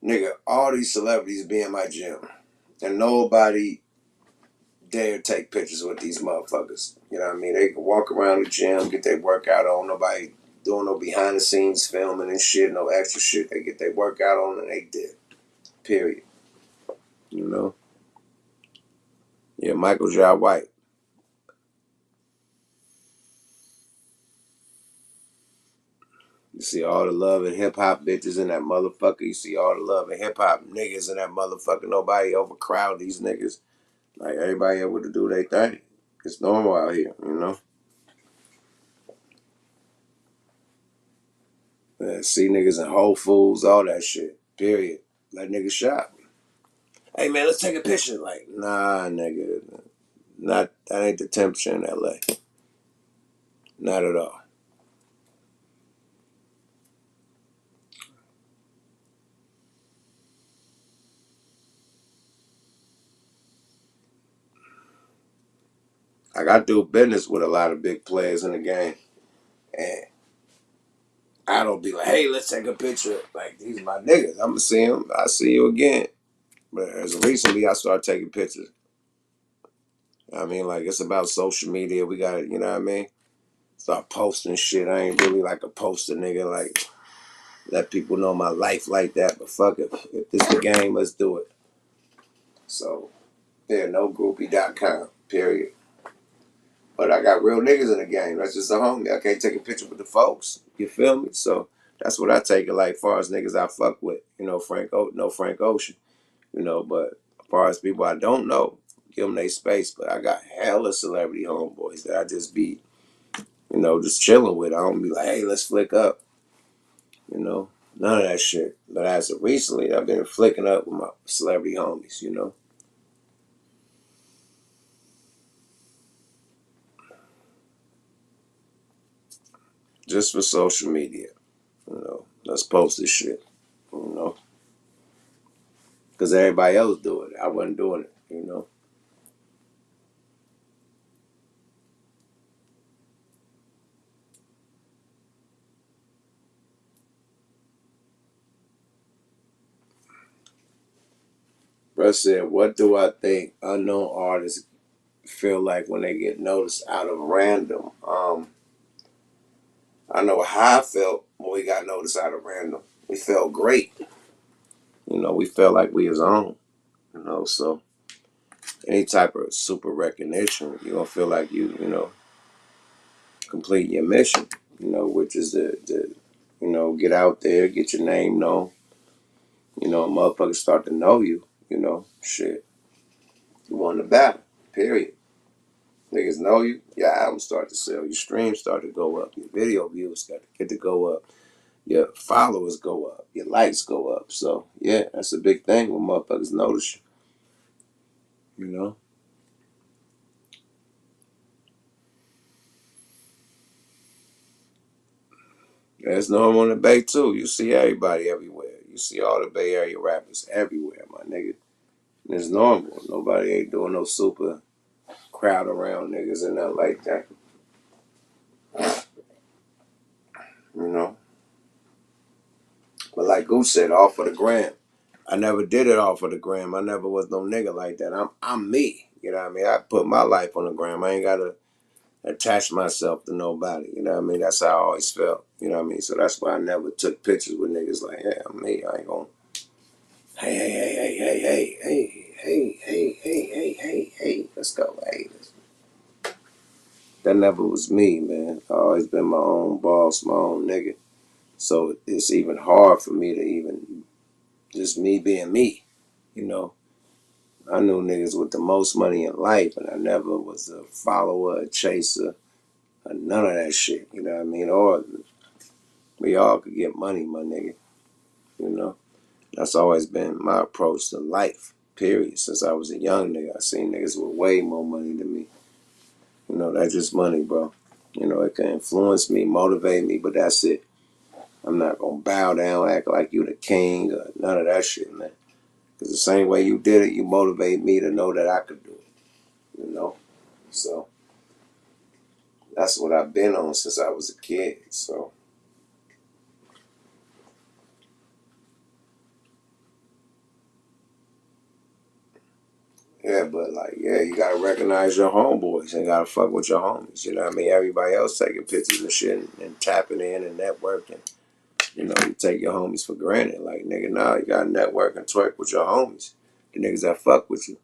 Nigga, all these celebrities be in my gym. And nobody dare take pictures with these motherfuckers. You know what I mean? They can walk around the gym, get their workout on. Nobody doing no behind the scenes filming and shit, no extra shit. They get their workout on and they did. Period. You know? Yeah, Michael J. White. You see all the love and hip hop bitches in that motherfucker. You see all the love and hip hop niggas in that motherfucker. Nobody overcrowd these niggas. Like everybody able to do their thing. It's normal out here, you know? See niggas in Whole Foods, all that shit. Period. Let niggas shop. Hey man, let's take a picture. Like, nah, nigga. Not that ain't the temperature in LA. Not at all. Like I do business with a lot of big players in the game. And I don't be like, hey, let's take a picture. Like, these are my niggas. I'ma see them. I see you again. But as recently I started taking pictures. I mean, like it's about social media. We gotta, you know what I mean? Start posting shit. I ain't really like a poster nigga, like let people know my life like that. But fuck it. If this the game, let's do it. So yeah, no groupie.com, period. But I got real niggas in the game. That's just a homie. I can't take a picture with the folks. You feel me? So that's what I take it like far as niggas I fuck with. You know, Frank Ocean. You know, but as far as people I don't know, give them their space. But I got hella celebrity homeboys that I just be, you know, just chilling with. I don't be like, hey, let's flick up. You know, none of that shit. But as of recently, I've been flicking up with my celebrity homies, you know. Just for social media. You know, let's post this shit. You know, because everybody else do it. I wasn't doing it. You know. Bruh said, "What do I think unknown artists feel like when they get noticed out of random?" I know how I felt when we got noticed out of random. We felt great. You know, we felt like we was on. You know, so any type of super recognition, you're gonna feel like you know, complete your mission. You know, which is the you know, get out there, get your name known. You know, motherfuckers start to know you. You know, shit, you won the battle. Period. Niggas know you. Your albums start to sell. Your streams start to go up. Your video views get to go up. Your followers go up. Your likes go up. So yeah, that's a big thing when motherfuckers notice you. You know. That's normal in the Bay too. You see everybody everywhere. You see all the Bay Area rappers everywhere, my nigga. And it's normal. Nobody ain't doing no super crowd around niggas and nothing like that. You know. But like Goose said, all for the gram. I never did it all for the gram. I never was no nigga like that. I'm me. You know what I mean? I put my life on the gram. I ain't gotta attach myself to nobody. You know what I mean? That's how I always felt. You know what I mean? So that's why I never took pictures with niggas like, yeah, I'm me. I ain't gonna. Hey, hey, hey, hey, hey, hey, hey, hey, hey, hey, hey, hey, hey. Let's go. Hey, that never was me, man. I always been my own boss, my own nigga. So it's even hard for me to even just me being me. You know, I knew niggas with the most money in life, and I never was a follower, a chaser, or none of that shit. You know what I mean? Or we all could get money, my nigga. You know, that's always been my approach to life. Period. Since I was a young nigga, I seen niggas with way more money than me. You know, that's just money, bro. You know, it can influence me, motivate me, but that's it. I'm not gonna bow down, act like you the king, or none of that shit, man. Because the same way you did it, you motivate me to know that I could do it. You know, so that's what I've been on since I was a kid. So yeah, but like, yeah, you gotta recognize your homeboys and gotta fuck with your homies. You know what I mean? Everybody else taking pictures and shit and tapping in and networking. You know, you take your homies for granted. Like, nigga, nah, you gotta network and twerk with your homies. The niggas that fuck with you.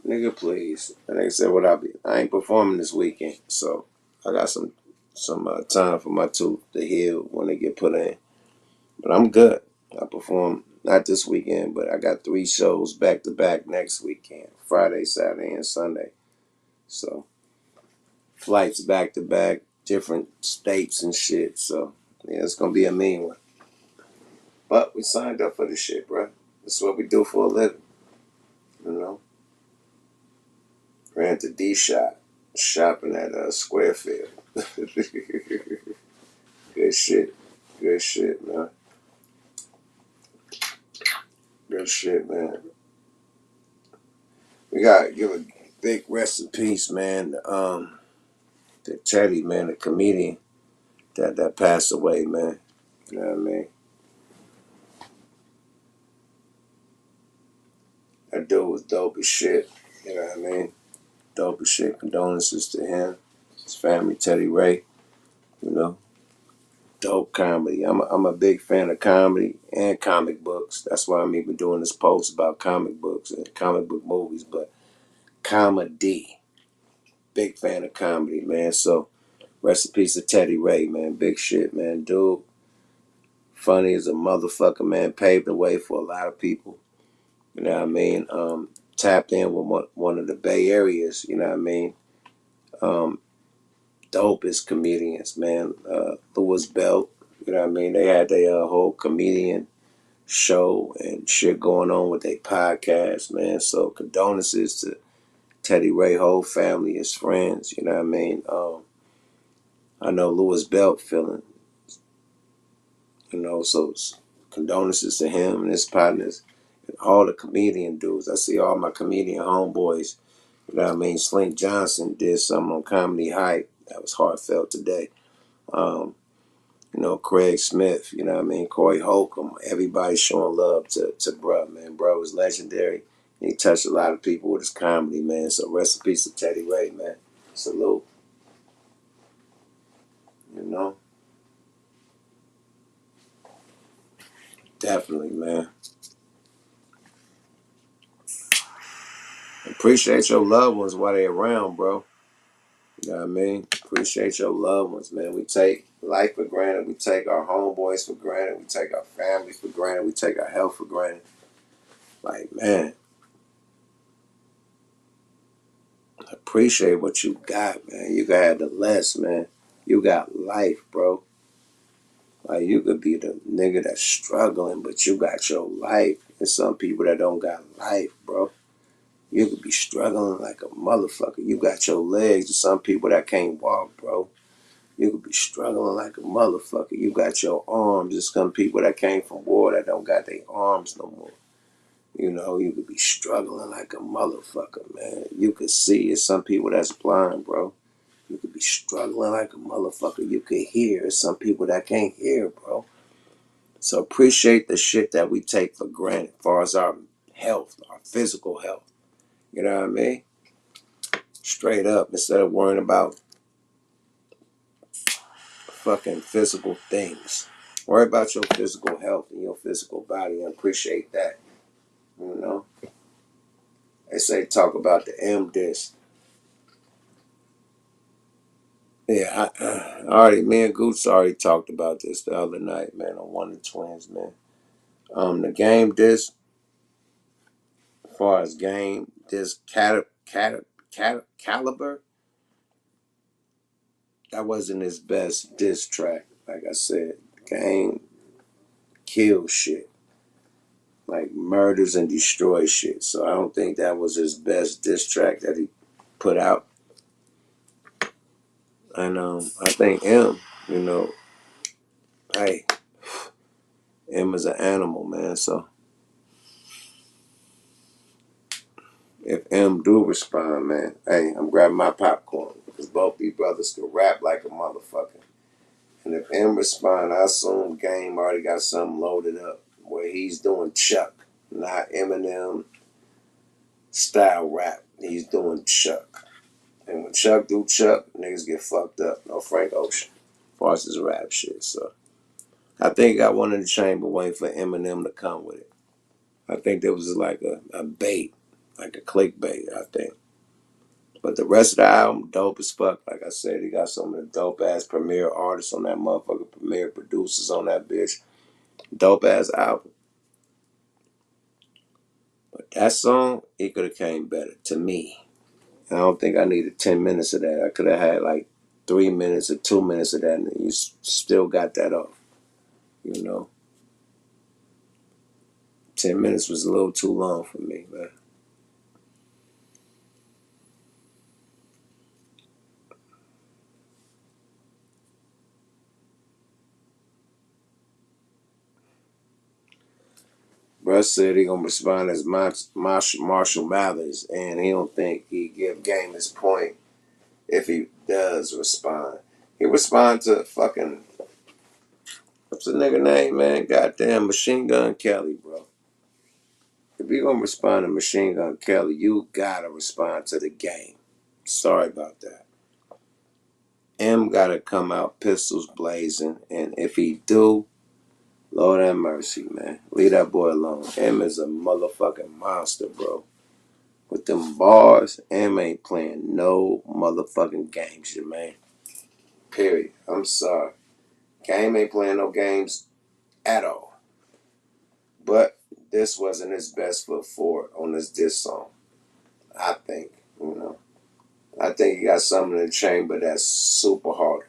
Nigga, please. And they said, what I ain't performing this weekend. So I got some time for my tooth to heal when they get put in. But I'm good. I perform not this weekend, but I got 3 shows back to back next weekend. Friday, Saturday, and Sunday. So flights back to back, different states and shit. So yeah, it's gonna be a mean one. But we signed up for this shit, bro. That's what we do for a living, you know. Ran to D-Shot, shopping at Squarefield. Good shit. Good shit, man. Good shit, man. We gotta give a big rest in peace, man. To Teddy, man, the comedian that passed away, man. You know what I mean? That dude was dope as shit. You know what I mean? Dope as shit. Condolences to him, his family, Teddy Ray. You know, dope comedy. I'm a big fan of comedy and comic books. That's why I'm even doing this post about comic books and comic book movies. But comedy, big fan of comedy, man. So rest in peace to Teddy Ray, man. Big shit, man. Dude, funny as a motherfucker, man. Paved the way for a lot of people. You know what I mean? Tapped in with one of the Bay Areas. You know what I mean? Um, Dopest comedians, man. Louis Belt. You know what I mean? They had their whole comedian show and shit going on with their podcast, man. So condolences to Teddy Ray whole family, his friends. You know what I mean? I know Louis Belt feeling, you know, so condolences to him and his partners and all the comedian dudes. I see all my comedian homeboys. You know what I mean? Slink Johnson did something on Comedy Hype that was heartfelt today. Um, you know, Craig Smith, you know what I mean? Corey Holcomb, everybody showing love to bruh, man. Bruh was legendary. He touched a lot of people with his comedy, man. So rest in peace to Teddy Ray, man. Salute, you know? Definitely, man. Appreciate your loved ones while they're around, bro. You know what I mean? Appreciate your loved ones, man. We take life for granted. We take our homeboys for granted. We take our family for granted. We take our health for granted. Like, man, appreciate what you got, man. You got the less, man. You got life, bro. Like, you could be the nigga that's struggling, but you got your life. There's some people that don't got life, bro. You could be struggling like a motherfucker. You got your legs. There's some people that can't walk, bro. You could be struggling like a motherfucker. You got your arms. There's some people that came from war that don't got their arms no more. You know, you could be struggling like a motherfucker, man. You could see it's some people that's blind, bro. You could be struggling like a motherfucker. You could hear. It's some people that can't hear, bro. So appreciate the shit that we take for granted, as far as our health, our physical health. You know what I mean? Straight up, instead of worrying about fucking physical things. Worry about your physical health and your physical body and appreciate that. You know? They say talk about the M disc. Yeah, me and Goots already talked about this the other night, man, on One of the Twins, man. The game disc, as far as game disc caliber, that wasn't his best diss track. Like I said, game kills shit, like murders and destroys shit. So I don't think that was his best diss track that he put out. And I think M, you know, hey, M is an animal, man. So if M do respond, man, hey, I'm grabbing my popcorn because both these brothers can rap like a motherfucker. And if M respond, I assume Game already got something loaded up where he's doing Chuck, not Eminem style rap. He's doing Chuck. And when Chuck do Chuck, niggas get fucked up. No Frank Ocean. As far as his rap shit. So I think he got one in the chamber waiting for Eminem to come with it. I think there was like a bait, like a clickbait, I think. But the rest of the album, dope as fuck. Like I said, he got some of the dope ass premier artists on that motherfucker, premier producers on that bitch. Dope ass album. But that song, it could have came better to me. And I don't think I needed 10 minutes of that. I could have had like 3 minutes or 2 minutes of that, and you still got that off. You know, 10 minutes was a little too long for me, man. Bruh said he gonna respond as Marshall Mathers, and he don't think he give Game his point if he does respond. He respond to fucking, what's the nigga name, man? Goddamn Machine Gun Kelly, bro. If you gonna respond to Machine Gun Kelly, you gotta respond to the Game. Sorry about that. M gotta come out pistols blazing, and if he do, Lord have mercy, man. Leave that boy alone. M is a motherfucking monster, bro. With them bars, M ain't playing no motherfucking games, you man. Period. I'm sorry. Game ain't playing no games at all. But this wasn't his best foot forward on this diss song. I think, you know. I think he got something in the chamber that's super hard.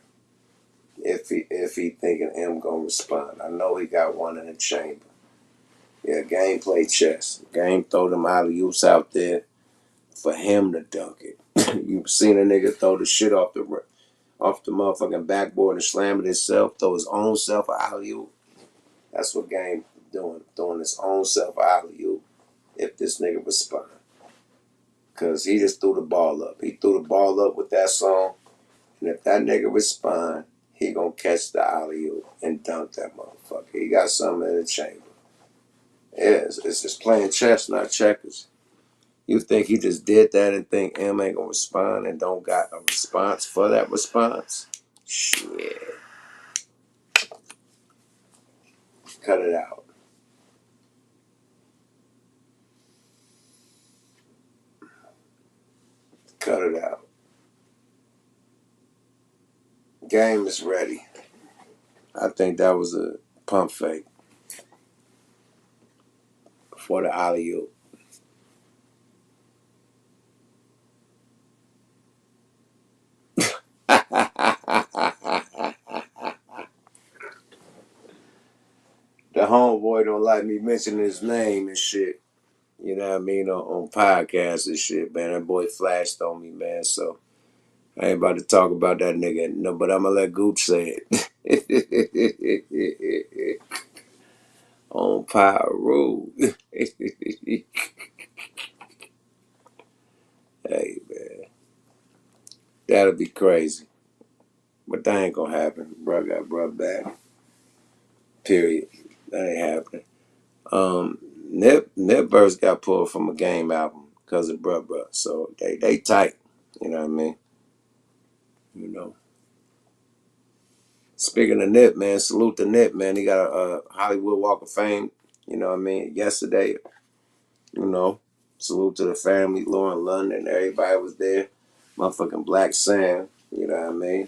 If he thinking M gonna respond. I know he got one in the chamber. Yeah, Game play chess. Game throw them alley oops out there for him to dunk it. You seen a nigga throw the shit off the motherfucking backboard and slam it himself, throw his own self a alley oop. That's what Game doing, throwing his own self a alley oop. If this nigga respond, cause he just threw the ball up. He threw the ball up with that song, and if that nigga respond, he gonna catch the alley oop and dunk that motherfucker. He got something in the chamber. Yeah, it's just playing chess, not checkers. You think he just did that and think M ain't gonna respond and don't got a response for that response? Shit. Cut it out. Cut it out. Game is ready. I think that was a pump fake for the alley oop. The homeboy don't like me mentioning his name and shit. You know what I mean? On podcasts and shit, man. That boy flashed on me, man. So I ain't about to talk about that nigga. No, but I'm gonna let Gooch say it. On Power Rule. Hey, man. That'll be crazy. But that ain't gonna happen. Bro got brought back. Period. That ain't happening. Nip Burst got pulled from a Game album because of Bruh Bruh. So they tight. You know what I mean? You know. Speaking of Nip, man, salute to Nip, man. He got a Hollywood Walk of Fame. You know what I mean? Yesterday, you know. Salute to the family, Lauren London, everybody was there. Motherfucking Black Sam, you know what I mean?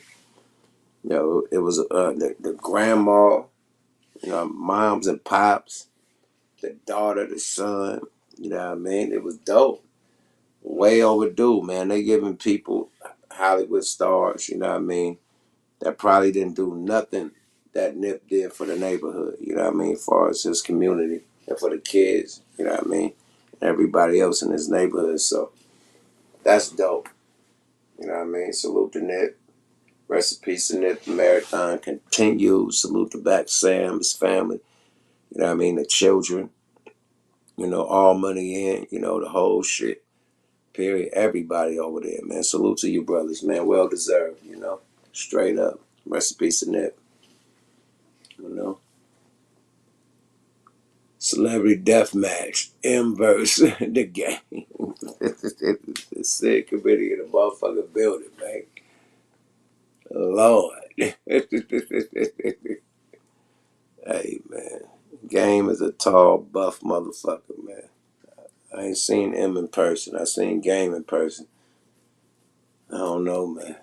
You know, it was the grandma, you know, moms and pops, the daughter, the son, you know what I mean? It was dope. Way overdue, man. They giving people Hollywood stars, you know what I mean, that probably didn't do nothing that Nip did for the neighborhood, you know what I mean, as far as his community and for the kids, you know what I mean, and everybody else in his neighborhood. So that's dope. You know what I mean? Salute to Nip. Rest in peace to Nip. The marathon continues. Salute to Black Sam, his family. You know what I mean? The children. You know, all money in. You know, the whole shit. Period. Everybody over there, man. Salute to you brothers, man. Well deserved, you know. Straight up. Rest in peace to Nip. You know. Celebrity Death Match. M verse the game. The sick committee in the motherfucking building, man. Lord. Hey, man. Game is a tall, buff motherfucker, man. I ain't seen him in person. I seen Game in person. I don't know, man.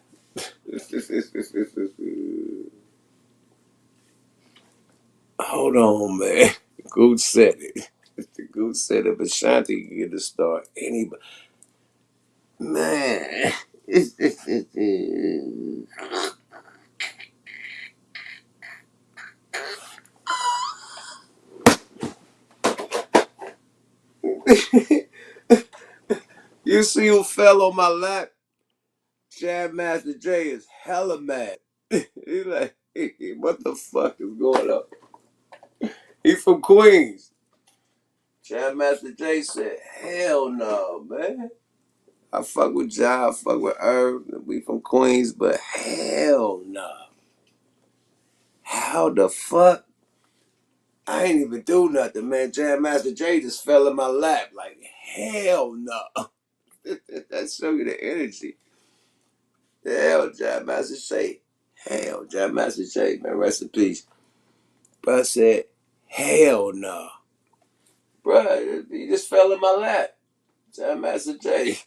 Hold on, man. Gooch said it. Gooch said if Ashanti can get a start, anybody. Man. You see who fell on my lap? Jam Master Jay is hella mad. He's like, what the fuck is going on? He from Queens. Jam Master Jay said, hell no, man. I fuck with Ja, I fuck with Irv. We from Queens, but hell no. How the fuck? I ain't even do nothing, man. Jam Master Jay just fell in my lap. Like, hell no. That show you the energy. Hell, Jam Master Jay. Hell, Jam Master Jay, man. Rest in peace. But I said, hell no. Bruh, he just fell in my lap. Jam Master Jay.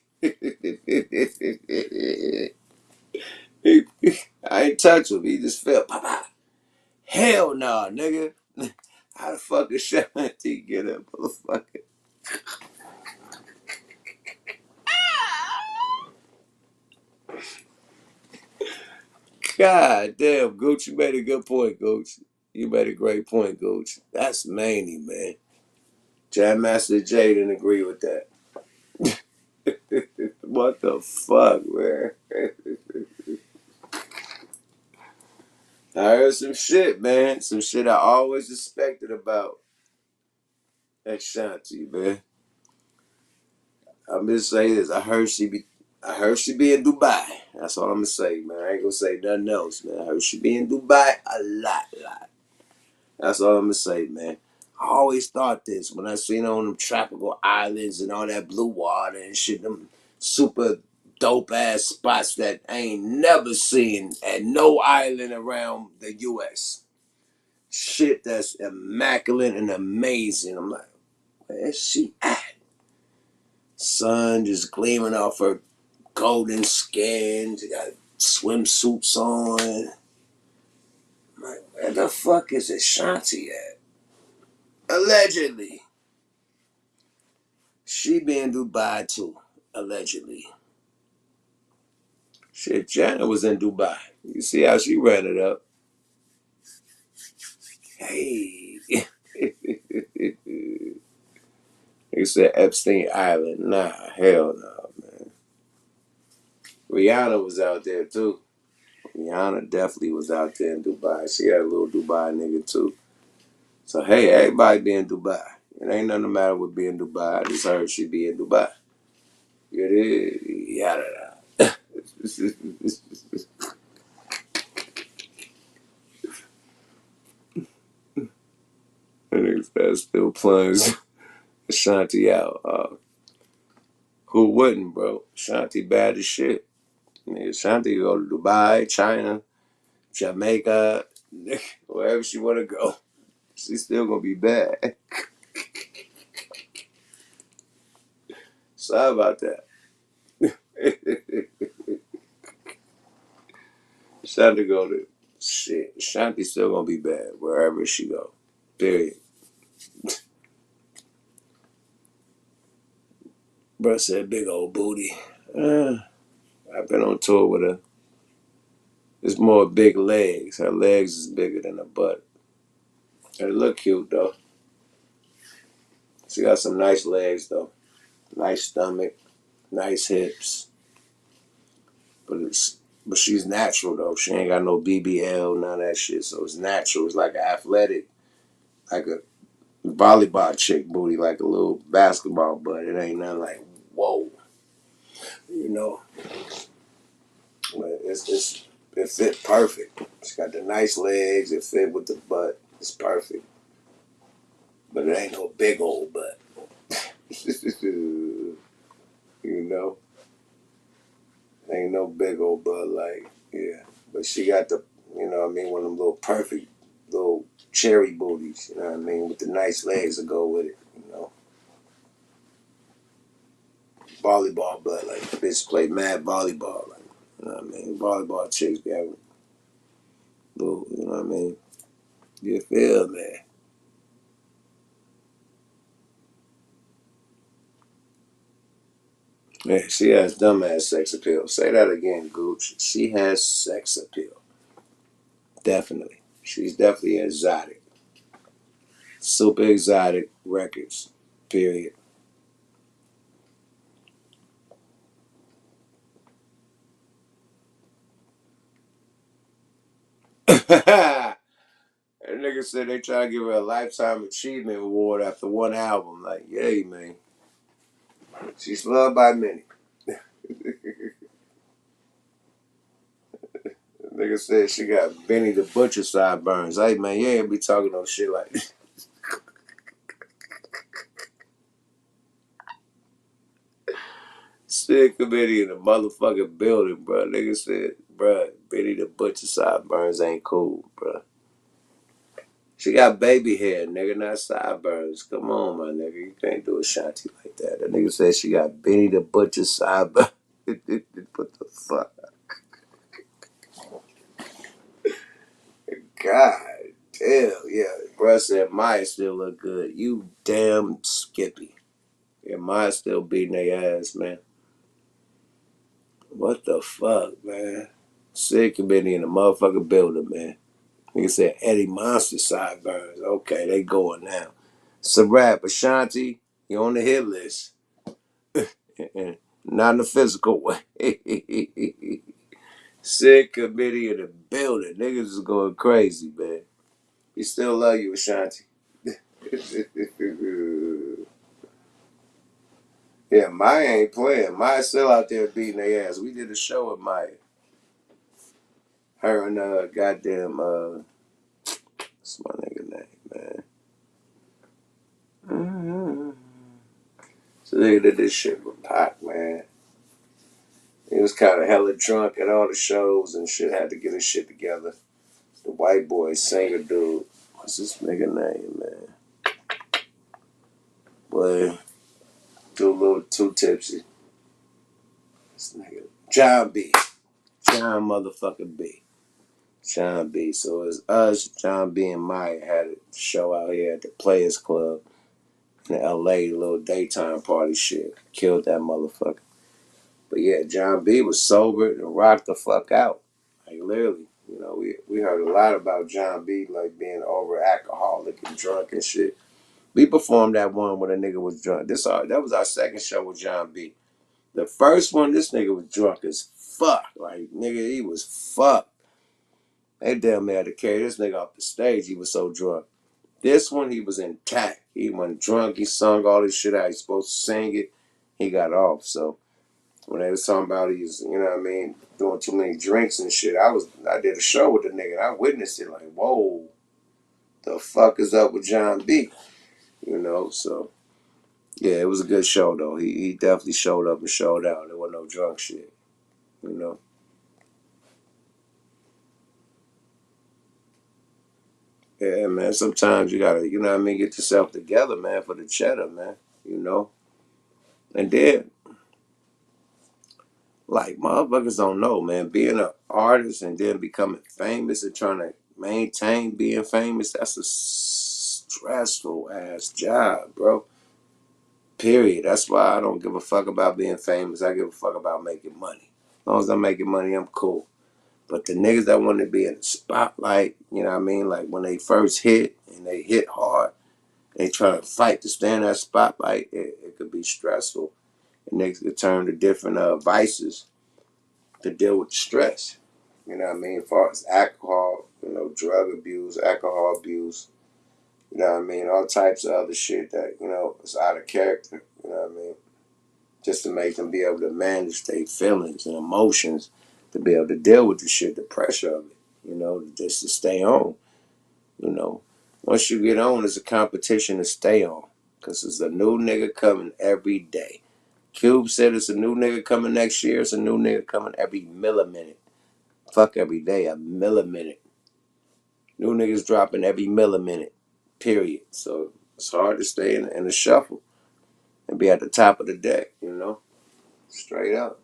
I ain't touch him. He just fell. Pop. Hell no, nigga. How the fuck is Shanti get up, motherfucker? God damn, Gooch, you made a good point, Gooch. You made a great point, Gooch. That's Manny, man. Jam Master Jay didn't agree with that. What the fuck, man? I heard some shit, man. Some shit I always suspected about Ashanti, man. I'm just saying this. I heard she be in Dubai. That's all I'm gonna say, man. I ain't gonna say nothing else, man. I heard she be in Dubai a lot. That's all I'm gonna say, man. I always thought this when I seen her on them tropical islands and all that blue water and shit, them super dope ass spots that I ain't never seen at no island around the US. Shit that's immaculate and amazing. I'm like, where's she at? Sun just gleaming off her golden skin. She got swimsuits on. I'm like, where the fuck is Ashanti at? Allegedly. She be in Dubai too. Allegedly. Shit, Janet was in Dubai. You see how she ran it up. Hey. He said Epstein Island. Nah, hell no, man. Rihanna was out there too. Rihanna definitely was out there in Dubai. She had a little Dubai nigga too. So hey, everybody be in Dubai. It ain't nothing the matter with being Dubai. I just heard she be in Dubai. It is. Yada. That still plunges Ashanti out. Who wouldn't, bro? Ashanti bad as shit. Ashanti go to Dubai, China, Jamaica, wherever she wanna go. She's still gonna be bad. Sorry about that. Ashanti go to shit. Ashanti still gonna be bad wherever she go. Period. Bro said big old booty. I've been on tour with her. It's more big legs. Her legs is bigger than her butt. They look cute though. She got some nice legs though. Nice stomach, nice hips. But she's natural though. She ain't got no BBL, none of that shit. So it's natural. It's like athletic, like a volleyball chick booty, like a little basketball butt. It ain't nothing like whoa, you know. But it fit perfect. She got the nice legs. It fit with the butt. It's perfect. But it ain't no big old butt. You know, ain't no big old butt like yeah. But she got the what I mean, one of them little perfect little cherry booties. You know what I mean, with the nice legs to go with it. You know, volleyball butt like bitch play mad volleyball. Like you know what I mean, volleyball chicks be having little. You know what I mean. You feel me? Yeah, she has dumbass sex appeal. Say that again, Gooch. She has sex appeal. Definitely. She's definitely exotic. Super exotic records. Period. That nigga said they try to give her a lifetime achievement award after one album. Like, yay, man. She's loved by many. Nigga said she got Benny the Butcher sideburns. Hey, man, you ain't be talking no shit like that. Stick committee in the motherfucking building, bro. Nigga said, bro, Benny the Butcher sideburns ain't cool, bro. She got baby hair, nigga, not sideburns. Come on, my nigga. You can't do a shanty like that. That nigga said she got Benny the Butcher sideburns. What the fuck? God damn, yeah. Bruh said Maya still look good. You damn Skippy. Yeah, Maya still beating their ass, man. What the fuck, man? Sick committee in the motherfucking building, man. Nigga said Eddie Monster sideburns. Okay, they going now. It's a rap. Ashanti, you on the hit list. Not in a physical way. Sick committee in the building. Niggas is going crazy, man. We still love you, Ashanti. Yeah, Maya ain't playing. Maya's still out there beating their ass. We did a show with Maya. Her and goddamn what's my nigga name, man? So they did this shit with Pac, man. He was kind of hella drunk at all the shows and shit. Had to get his shit together. The white boy singer dude. What's this nigga name, man? Boy, too little, too tipsy. This nigga John B. John motherfucking B. John B. So it's us, John B. and Maya had a show out here at the Players Club in LA, little daytime party shit. Killed that motherfucker. But yeah, John B. was sober and rocked the fuck out. Like literally. You know, we heard a lot about John B. like being over alcoholic and drunk and shit. We performed that one when a nigga was drunk. That was our second show with John B. The first one, this nigga was drunk as fuck. Like, nigga, he was fucked. They damn near had to carry this nigga off the stage. He was so drunk. This one, he was intact. He wasn't drunk. He sung all this shit out. He's supposed to sing it. He got off. So when they was talking about he's, you know what I mean, doing too many drinks and shit, I did a show with the nigga. And I witnessed it like, whoa, the fuck is up with John B? you know. So yeah, it was a good show though. He definitely showed up and showed out. There wasn't no drunk shit, you know. Yeah, man. Sometimes you gotta, you know what I mean, get yourself together, man, for the cheddar, man. You know. And then, like, motherfuckers don't know, man. Being an artist and then becoming famous and trying to maintain being famous, that's a stressful ass job, bro. Period. That's why I don't give a fuck about being famous. I give a fuck about making money. As long as I'm making money, I'm cool. But the niggas that want to be in the spotlight, you know what I mean? Like when they first hit and they hit hard, they try to fight to stay in that spotlight. It could be stressful. And niggas could turn to different vices to deal with the stress. You know what I mean? As far as alcohol, you know, drug abuse, alcohol abuse, you know what I mean? All types of other shit that, you know, is out of character. You know what I mean? Just to make them be able to manage their feelings and emotions, to be able to deal with the shit, the pressure of it, you know, just to stay on, you know. Once you get on, it's a competition to stay on because there's a new nigga coming every day. Cube said it's a new nigga coming next year. It's a new nigga coming every milliminute. Fuck every day, a milliminute. New niggas dropping every milliminute, period. So it's hard to stay in the shuffle and be at the top of the deck, you know, straight up.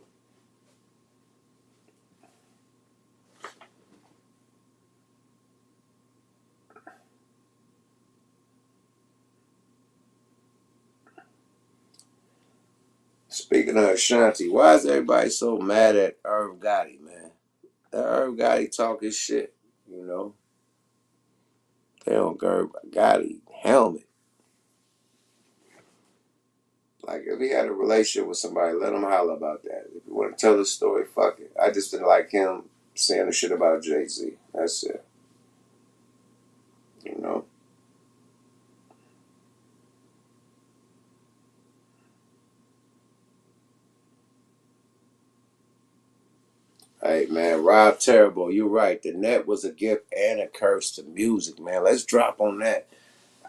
Speaking of Ashanti, why is everybody so mad at Irv Gotti, man? That Irv Gotti talking shit, you know. They don't Irv Gotti helmet. Like if he had a relationship with somebody, let him holler about that. If you want to tell the story, fuck it. I just didn't like him saying the shit about Jay-Z. That's it. You know. Hey man, Rob Terrible, you're right. The net was a gift and a curse to music, man. Let's drop on that.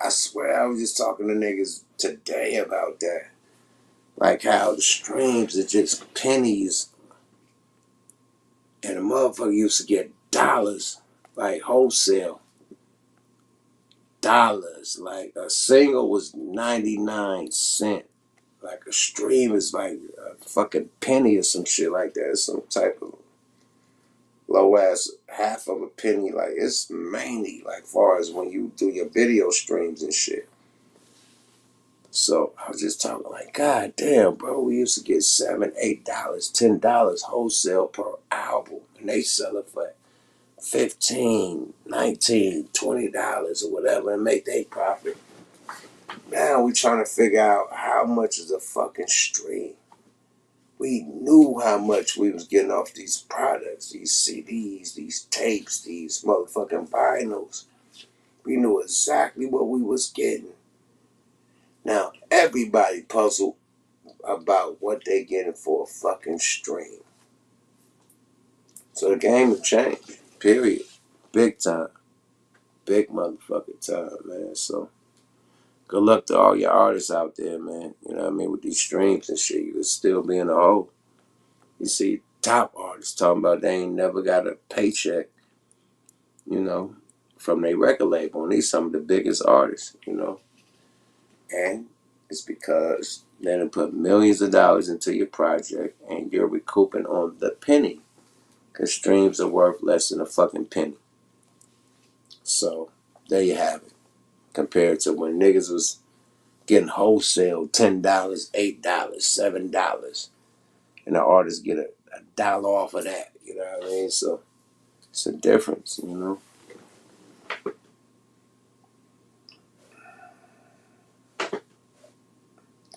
I swear I was just talking to niggas today about that. Like how the streams are just pennies and a motherfucker used to get dollars, like wholesale dollars. Like a single was 99 cents. Like a stream is like a fucking penny or some shit like that. It's some type of low ass half of a penny. Like it's mainly like far as when you do your video streams and shit. So I was just talking like, God damn, bro, we used to get $7, $8, $10 wholesale per album, and they sell it for 15, 19, $20 or whatever and make their profit. Now we trying to figure out how much is a fucking stream. We knew how much we was getting off these products, these CDs, these tapes, these motherfucking vinyls. We knew exactly what we was getting. Now everybody puzzled about what they getting for a fucking stream. So the game has changed. Period. Big time. Big motherfucking time, man. So good luck to all your artists out there, man. You know what I mean? With these streams and shit, you could still be in a hole. You see top artists talking about they ain't never got a paycheck, you know, from their record label. And these some of the biggest artists, you know. And it's because they done put millions of dollars into your project and you're recouping on the penny. Because streams are worth less than a fucking penny. So there you have it. Compared to when niggas was getting wholesale $10, $8, $7. And the artists get a dollar off of that. You know what I mean? So it's a difference, you know.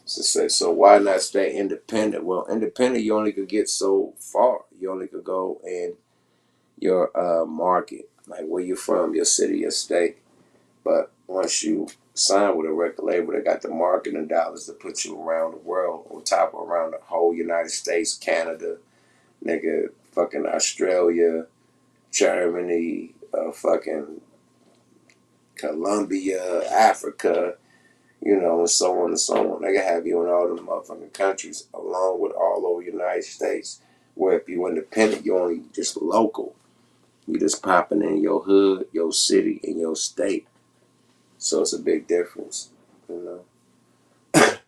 So why not stay independent? Well, independent, you only could get so far. You only could go in your market, like where you're from, your city, your state. But once you sign with a record label, they got the marketing dollars to put you around the world, on top of around the whole United States, Canada, nigga, fucking Australia, Germany, fucking Colombia, Africa. And so on and so on. They can have you in all the motherfucking countries, along with all over the United States. Where if you independent, you only just local. You just popping in your hood, your city, and your state. So it's a big difference, you know.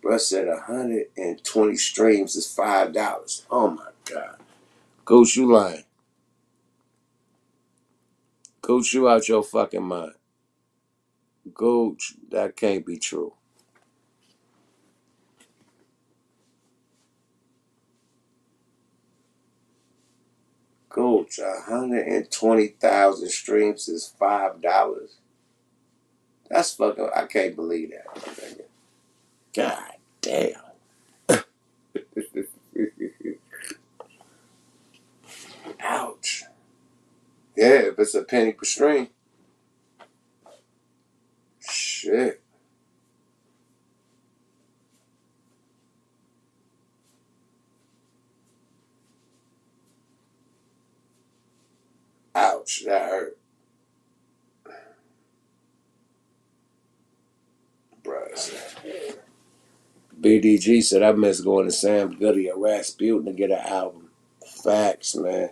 Bruh said 120 streams is $5. Oh my God. Coach, you lying. Coach, you out your fucking mind. Coach, that can't be true. Coach, 120,000 streams is $5. That's fucking, I can't believe that. God damn. Ouch. Yeah, if it's a penny per stream. Shit. Ouch, that hurt. Bruh. BDG said I miss going to Sam Goody or Rasputin to get an album. Facts, man.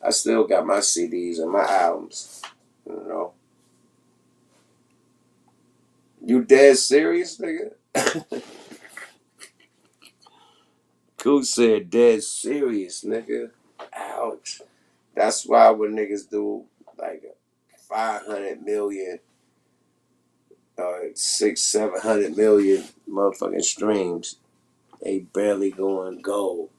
I still got my CDs and my albums. You know. You dead serious, nigga? Cool said dead serious, nigga. Ouch. That's why when niggas do like 500 million or 700 million motherfucking streams, they barely going gold.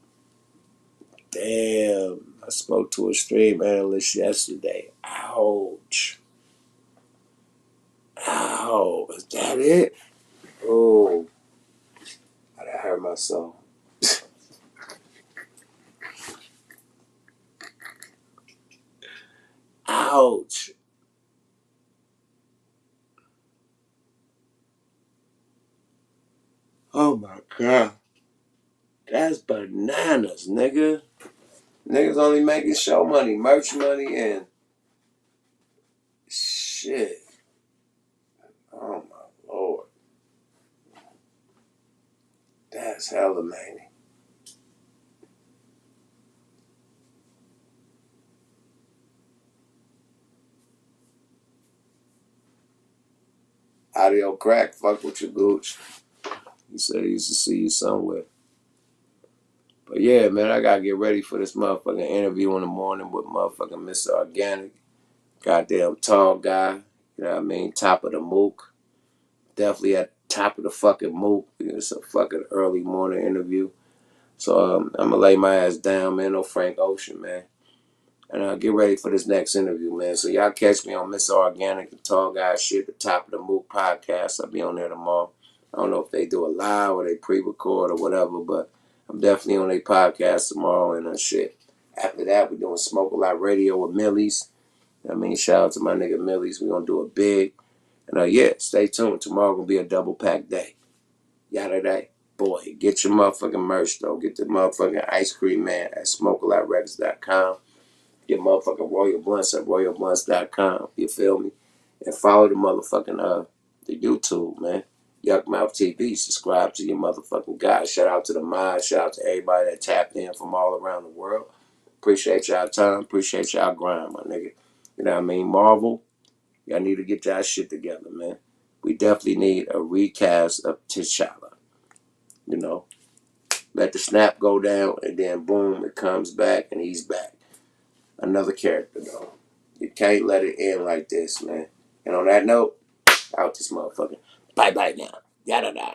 Damn. I spoke to a stream analyst yesterday. Ouch. Ow. Is that it? Oh. That hurt my soul. Ouch. Oh my God. That's bananas, nigga. Niggas only making show money, merch money, and shit. Oh my Lord. That's hella many. Audio crack, fuck with your gooch. He said he used to see you somewhere. But yeah, man, I gotta get ready for this motherfucking interview in the morning with motherfucking Mr. Organic. Goddamn tall guy. You know what I mean? Top of the mook. Definitely at the top of the fucking mook. It's a fucking early morning interview. So I'm gonna lay my ass down, man. No Frank Ocean, man. And get ready for this next interview, man. So y'all catch me on Mr. Organic, the tall guy shit, the top of the mook podcast. I'll be on there tomorrow. I don't know if they do a live or they pre-record or whatever, but I'm definitely on their podcast tomorrow and shit. After that, we're doing Smoke a Lot Radio with Millie's. I mean, shout out to my nigga Millie's. We're gonna do it big. And yeah, stay tuned. Tomorrow gonna be a double pack day. Yada day. Boy, get your motherfucking merch though. Get the motherfucking ice cream man at smokealotrecords.com. Get motherfucking Royal Blunts at royalblunts.com. You feel me? And follow the motherfucking the YouTube, man. Yuckmouth TV. Subscribe to your motherfucking guy. Shout out to the mods. Shout out to everybody that tapped in from all around the world. Appreciate y'all time. Appreciate y'all grind, my nigga. You know what I mean? Marvel, y'all need to get y'all shit together, man. We definitely need a recast of T'Challa. You know, let the snap go down and then boom, it comes back and he's back. Another character, though. You can't let it end like this, man. And on that note, out this motherfucker. Bye bye now. Yada da.